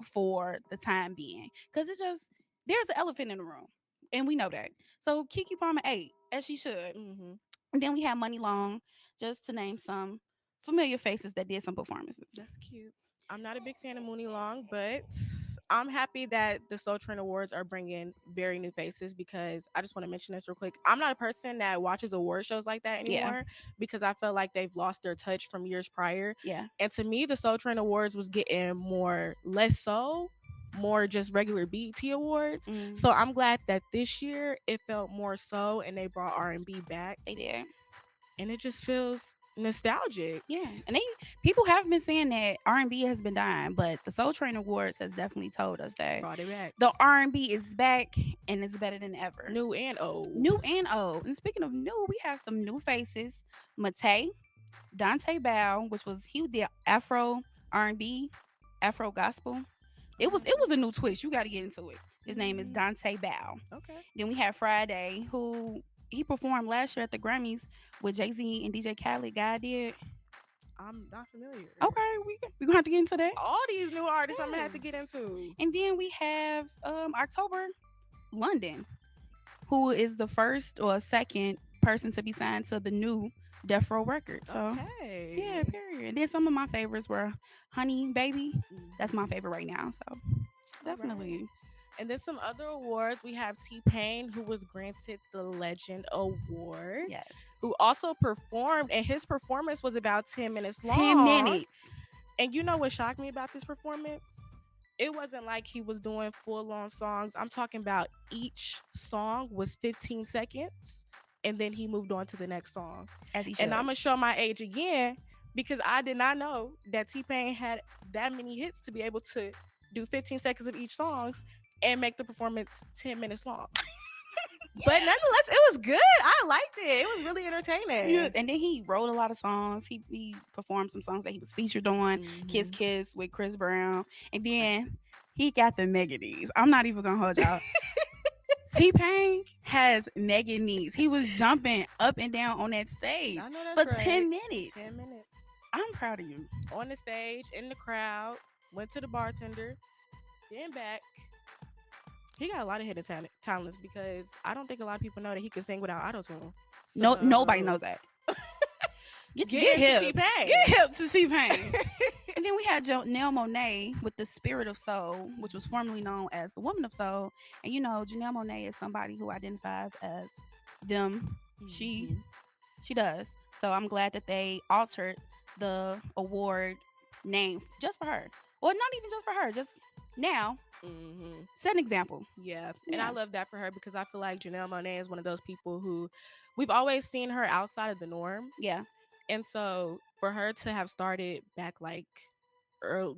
Speaker 1: for the time being. Because it's just, there's an elephant in the room. And we know that. So Keke Palmer ate, as she should.
Speaker 2: Mm-hmm.
Speaker 1: And then we had Money Long, just to name some familiar faces that did some performances.
Speaker 2: That's cute. I'm not a big fan of Mooney Long, but I'm happy that the Soul Train Awards are bringing very new faces because I just want to mention this real quick. I'm not a person that watches award shows like that anymore because I feel like they've lost their touch from years prior.
Speaker 1: Yeah.
Speaker 2: And to me, the Soul Train Awards was getting less soul, more just regular BET awards. So I'm glad that this year it felt more soul and they brought R&B back.
Speaker 1: They did.
Speaker 2: And it just feels nostalgic.
Speaker 1: Yeah. And people have been saying that R&B has been dying, but the Soul Train Awards has definitely told us that
Speaker 2: Brought it back.
Speaker 1: the R&B is back and it's better than ever.
Speaker 2: New and old.
Speaker 1: New and old. And speaking of new, we have some new faces. Matei, Dante Bow, he did Afro R&B, Afro gospel. It was a new twist. You got to get into it. His name is Dante Bow.
Speaker 2: Okay.
Speaker 1: Then we have Friday, who he performed last year at the Grammys with Jay-Z and DJ Khaled. God did.
Speaker 2: I'm not familiar.
Speaker 1: Okay, we gonna have to get into that.
Speaker 2: All these new artists I'm gonna have to
Speaker 1: Yes.
Speaker 2: get into.
Speaker 1: And then we have October, London, who is the first or second person to be signed to the new Death Row record. So
Speaker 2: Okay.
Speaker 1: yeah, period. And then some of my favorites were Honey Baby. That's my favorite right now. So definitely.
Speaker 2: And then some other awards. We have T-Pain, who was granted the Legend Award,
Speaker 1: Yes.
Speaker 2: who also performed, and his performance was about 10 minutes long.
Speaker 1: 10 minutes.
Speaker 2: And you know what shocked me about this performance? It wasn't like he was doing full-on songs. I'm talking about each song was 15 seconds, and then he moved on to the next song.
Speaker 1: As he should.
Speaker 2: And I'm going to show my age again because I did not know that T-Pain had that many hits to be able to do 15 seconds of each songs and make the performance 10 minutes long. But nonetheless, it was good. I liked it. It was really entertaining.
Speaker 1: Yeah, and then he wrote a lot of songs. He performed some songs that he was featured on. Kiss Kiss with Chris Brown. And then he got the mega knees. I'm not even gonna hold y'all. T-Pain has mega knees. He was jumping up and down on that stage
Speaker 2: I know that's
Speaker 1: for
Speaker 2: right.
Speaker 1: 10 minutes.
Speaker 2: 10 minutes.
Speaker 1: I'm proud of you.
Speaker 2: On the stage, in the crowd, went to the bartender, then back. He got a lot of hidden talents because I don't think a lot of people know that he can sing without auto-tune.
Speaker 1: No,
Speaker 2: So-
Speaker 1: nobody knows that. Get
Speaker 2: Get
Speaker 1: hip.
Speaker 2: hip to T-Pain.
Speaker 1: Get hip to T-Pain. And then we had Janelle Monáe with the Spirit of Soul, which was formerly known as the Woman of Soul. And you know, Janelle Monáe is somebody who identifies as them. She does. So I'm glad that they altered the award name just for her. Well, not even just for her, just now. Set an example.
Speaker 2: Yeah. And
Speaker 1: Yeah.
Speaker 2: I love that for her because I feel like Janelle Monáe is one of those people who we've always seen her outside of the norm.
Speaker 1: Yeah.
Speaker 2: And so for her to have started back like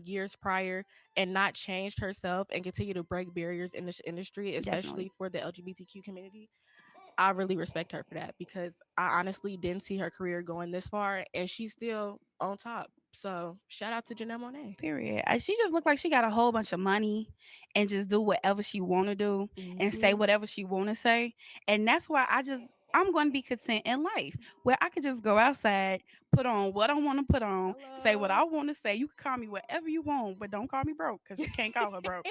Speaker 2: years prior and not changed herself and continue to break barriers in this industry, especially
Speaker 1: Definitely.
Speaker 2: for the LGBTQ community, I really respect her for that because I honestly didn't see her career going this far and she's still on top. So shout out to Janelle Monáe.
Speaker 1: Period. She just looked like she got a whole bunch of money and just do whatever she want to do and say whatever she want to say. And that's why I'm going to be content in life where I could just go outside, put on what I want to put on, say what I want to say. You can call me whatever you want, but don't call me broke because you can't call her broke.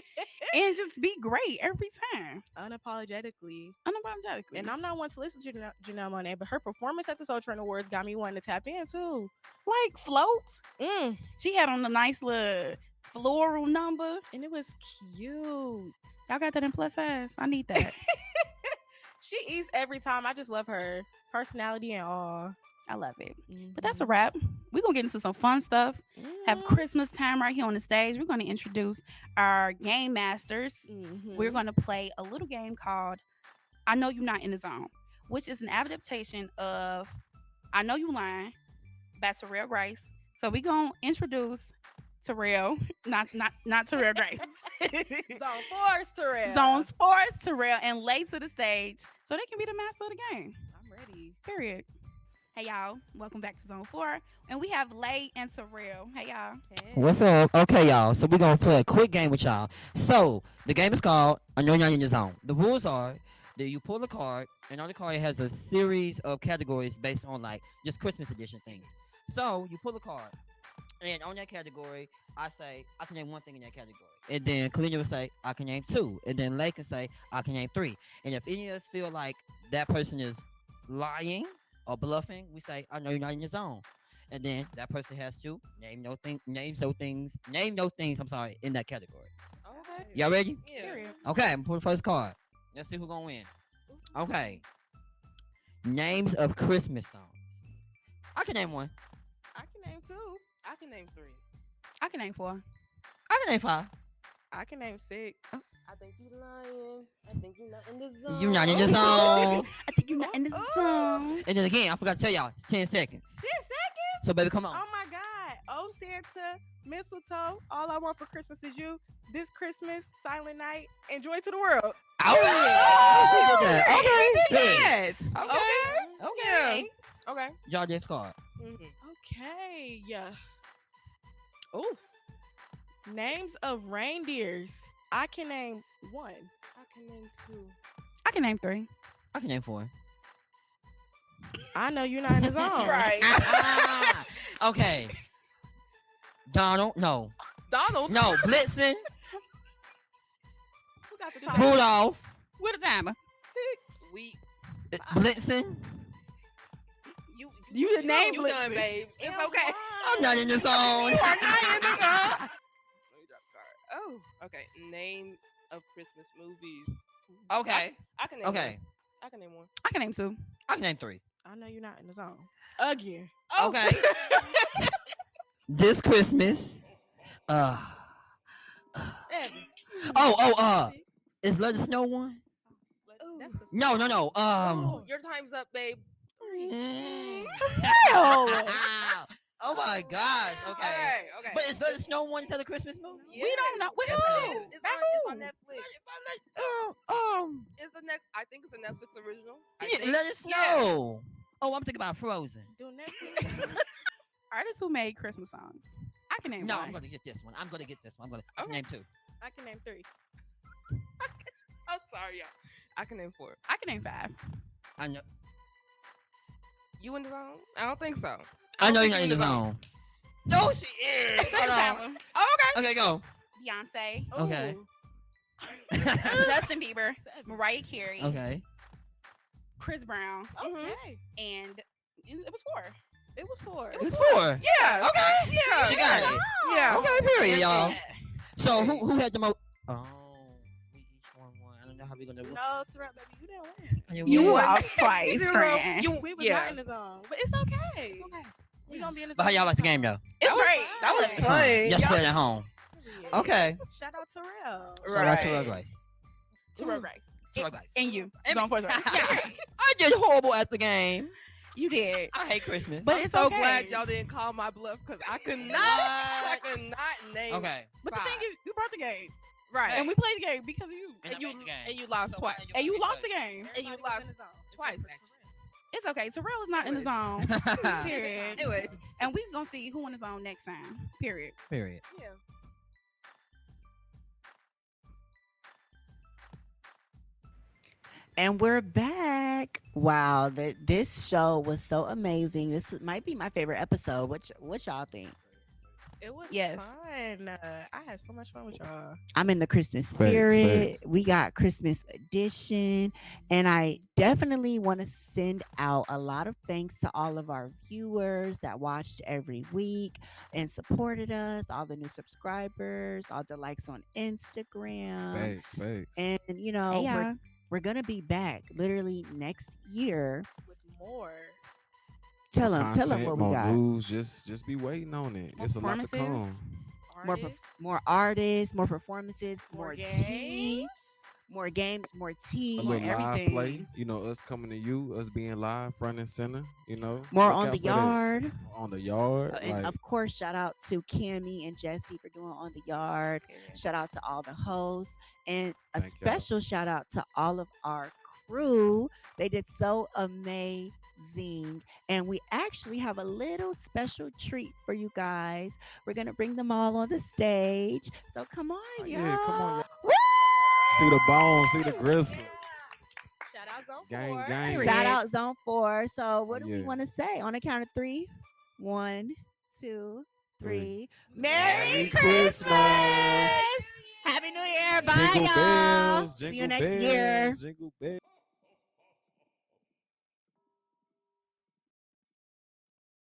Speaker 1: And just be great every time.
Speaker 2: Unapologetically.
Speaker 1: Unapologetically.
Speaker 2: And I'm not one to listen to Janelle Monáe, but her performance at the Soul Train Awards got me wanting to tap in too.
Speaker 1: Like Float.
Speaker 2: Mm.
Speaker 1: She had on the nice little floral number.
Speaker 2: And it was cute.
Speaker 1: Y'all got that in plus size? I need that.
Speaker 2: She eats every time. I just love her personality and all.
Speaker 1: I love it. But that's a wrap. We're going to get into some fun stuff. Have Christmas time right here on the stage. We're going to introduce our game masters. We're going to play a little game called I Know You're Not in the Zone, which is an adaptation of I Know You Lying by Terrell Grace. So we're going to introduce Terrell, not Terrell Grace.
Speaker 2: Zone 4's Terrell.
Speaker 1: Zone 4's Terrell, and Lay to the stage so they can be the master of the game.
Speaker 2: I'm ready.
Speaker 1: Period. Hey y'all, welcome back to Zone 4. And we have Lay and Terrell. Hey y'all.
Speaker 2: Hey.
Speaker 8: What's up? Okay, y'all. So we're gonna play a quick game with y'all. So the game is called I Know You're Not in the Zone. The rules are that you pull a card, and on the card it has a series of categories based on like just Christmas edition things. So you pull a card, and on that category, I say I can name one thing in that category. And then Kalina will say I can name two. And then Lay can say I can name three. And if any of us feel like that person is lying or bluffing, we say I know you're not in your zone. And then that person has to name no things I'm sorry in that category.
Speaker 2: Okay.
Speaker 8: Y'all ready?
Speaker 2: Yeah.
Speaker 1: Period.
Speaker 8: Okay, I'm gonna pull the first card. Let's see who's gonna win. Okay. Names of Christmas songs. I can name one.
Speaker 2: I can name 2.
Speaker 5: I can name 3.
Speaker 1: I can name 4.
Speaker 8: I can name 5.
Speaker 2: I can name 6.
Speaker 5: I think you lying. I think you're not in the zone.
Speaker 8: You're not in your zone.
Speaker 1: I think you're not in the zone.
Speaker 8: And then again, I forgot to tell y'all, it's 10 seconds.
Speaker 2: 10 seconds?
Speaker 8: So baby, come on.
Speaker 2: Oh my God. Oh Santa, mistletoe, all I want for Christmas is you. This Christmas, silent night, and joy to the world.
Speaker 8: Oh, she did that. Okay.
Speaker 1: Yes.
Speaker 8: Okay. Okay.
Speaker 2: Okay.
Speaker 8: Y'all just card.
Speaker 2: Okay. Yeah. Ooh. Names of reindeers. I can name one. I can name two.
Speaker 1: I can name 3.
Speaker 8: I can name 4.
Speaker 2: I know you're not in the zone.
Speaker 7: Right.
Speaker 8: Okay. Donald. No.
Speaker 2: Donald.
Speaker 8: No. Blitzen.
Speaker 2: Who got the
Speaker 1: Five.
Speaker 2: time?
Speaker 8: Rudolph.
Speaker 1: With a timer.
Speaker 2: 6. We.
Speaker 8: Blitzen.
Speaker 1: You the name
Speaker 2: You done, babes. It's okay.
Speaker 8: I'm not in the zone.
Speaker 2: You are not in the zone. Oh, okay. Names of Christmas movies.
Speaker 8: Okay.
Speaker 2: I can name
Speaker 8: Okay.
Speaker 2: one. I can name one.
Speaker 1: I can name 2.
Speaker 8: I can name 3.
Speaker 2: I know you're not in the zone. Again.
Speaker 8: Okay. This Christmas.
Speaker 2: Seven.
Speaker 8: Is Let Us Know one?
Speaker 2: That's the
Speaker 8: No.
Speaker 2: Oh, your time's up, babe.
Speaker 8: Oh my gosh. Okay.
Speaker 2: Okay.
Speaker 8: But is Let Us Know one instead of Christmas movie?
Speaker 2: Yeah.
Speaker 1: We don't know. With
Speaker 2: Yes,
Speaker 1: who?
Speaker 2: it is. It's on Netflix. It's the next. I think it's a Netflix original. I
Speaker 8: Yeah,
Speaker 2: think.
Speaker 8: Let Us
Speaker 2: Yeah.
Speaker 8: Know. Oh, I'm thinking about Frozen.
Speaker 2: Do Netflix.
Speaker 1: Artists who made Christmas songs. I can name
Speaker 8: No,
Speaker 1: one.
Speaker 8: I'm gonna get this one. I can
Speaker 2: Okay.
Speaker 8: name 2.
Speaker 2: I can name 3. I'm sorry, y'all. I can name 4.
Speaker 1: I can name 5.
Speaker 8: I know.
Speaker 2: You in the zone? I don't think so.
Speaker 8: I know
Speaker 2: don't
Speaker 8: you're not
Speaker 2: think
Speaker 8: in
Speaker 2: you
Speaker 8: the zone. No, she is. Hold on. Okay, go.
Speaker 1: Beyonce,
Speaker 8: Okay.
Speaker 2: Ooh.
Speaker 1: Justin Bieber, Mariah Carey,
Speaker 8: Okay.
Speaker 1: Chris Brown,
Speaker 2: Okay.
Speaker 1: and it was 4.
Speaker 2: It was 4.
Speaker 8: It was 4.
Speaker 2: Yeah.
Speaker 8: Okay.
Speaker 2: Yeah.
Speaker 8: She got it.
Speaker 2: Yeah.
Speaker 8: Okay, period, y'all.
Speaker 1: Yeah.
Speaker 8: So who had the most? Oh, we each won one. I don't know how we gonna.
Speaker 2: No, Terrell, baby, you didn't win.
Speaker 1: You
Speaker 2: won.
Speaker 1: lost twice,
Speaker 2: Zero.
Speaker 1: friend.
Speaker 2: We was not in the zone, but it's okay. It's okay. We gonna be in the
Speaker 8: But
Speaker 2: zone.
Speaker 8: how y'all like the game though?
Speaker 1: It's
Speaker 2: was
Speaker 1: great.
Speaker 2: fun.
Speaker 1: That was
Speaker 8: It's
Speaker 1: fun.
Speaker 8: fun. Y'all should play it
Speaker 2: Y'all-
Speaker 8: at home. Okay.
Speaker 2: Shout out Terrell.
Speaker 8: Shout out to Rug Rice.
Speaker 1: Terrell Grace.
Speaker 8: To Rug Rice.
Speaker 1: And you.
Speaker 8: And
Speaker 1: Zone
Speaker 8: me.
Speaker 1: 4's right. Yeah.
Speaker 8: I did horrible at the game.
Speaker 1: You did.
Speaker 8: I hate Christmas.
Speaker 1: But
Speaker 2: I'm
Speaker 1: it's
Speaker 2: so
Speaker 1: okay.
Speaker 2: glad y'all didn't call my bluff because I could not. I could not name.
Speaker 8: Okay.
Speaker 1: But the thing is, you brought the game.
Speaker 2: Right.
Speaker 1: And we played the game because of you.
Speaker 8: And I
Speaker 2: you
Speaker 8: made the game.
Speaker 2: and you lost
Speaker 8: So
Speaker 2: twice.
Speaker 8: why
Speaker 1: And you
Speaker 8: want
Speaker 1: lost
Speaker 8: me
Speaker 1: the
Speaker 8: to
Speaker 1: game.
Speaker 2: And you lost twice. Actually.
Speaker 1: It's okay. Terrell is not in the zone. Period.
Speaker 2: Anyways.
Speaker 1: And we're going to see who in the zone next time. Period.
Speaker 8: Period.
Speaker 2: Yeah.
Speaker 3: And we're back. Wow, this show was so amazing. Might be my favorite episode. What y'all think?
Speaker 2: It was
Speaker 1: Yes.
Speaker 2: fun. I had so much fun with y'all.
Speaker 3: I'm in the Christmas
Speaker 4: Facts,
Speaker 3: spirit.
Speaker 4: facts.
Speaker 3: We got Christmas edition, and I definitely want to send out a lot of thanks to all of our viewers that watched every week and supported us, all the new subscribers, all the likes on Instagram.
Speaker 4: Facts.
Speaker 3: And
Speaker 1: Hey, y'all.
Speaker 3: we're going to be back literally next year.
Speaker 2: With more.
Speaker 3: Tell them
Speaker 4: Content,
Speaker 3: what we
Speaker 4: more
Speaker 3: got.
Speaker 4: news. Just be waiting on it.
Speaker 1: More
Speaker 4: It's a lot to come.
Speaker 1: performances.
Speaker 2: Artists.
Speaker 3: More artists, more performances,
Speaker 2: More
Speaker 3: more
Speaker 2: games.
Speaker 3: tea, more games, more tea,
Speaker 4: A
Speaker 3: more
Speaker 4: little live
Speaker 3: everything.
Speaker 4: play. You know, us coming to you, us being live, front and center. You know,
Speaker 3: More
Speaker 4: look
Speaker 3: on
Speaker 4: out
Speaker 3: the
Speaker 4: for that.
Speaker 3: yard.
Speaker 4: On the yard.
Speaker 3: And
Speaker 4: like,
Speaker 3: of course, shout out to Cammie and Jesse for doing on the yard. Shout out to all the hosts. And a
Speaker 4: Thank y'all.
Speaker 3: special shout out to all of our crew. They did so amazing. And we actually have a little special treat for you guys. We're going to bring them all on the stage. So come on,
Speaker 4: Oh,
Speaker 3: y'all.
Speaker 4: yeah, come on, y'all.
Speaker 3: Woo!
Speaker 4: see the bone, see the gristle.
Speaker 2: Shout out Zone
Speaker 4: Gang,
Speaker 2: 4.
Speaker 4: gang.
Speaker 3: Shout out Zone 4. So what do we
Speaker 4: Yeah.
Speaker 3: want to say on a count of 3? 1, 2, 3.
Speaker 4: Merry
Speaker 3: Merry
Speaker 4: Christmas.
Speaker 3: Christmas! Happy New Year. Bye,
Speaker 4: Jingle
Speaker 3: y'all.
Speaker 4: bells,
Speaker 3: See you
Speaker 4: jingle
Speaker 3: next year.
Speaker 4: bells, jingle bells.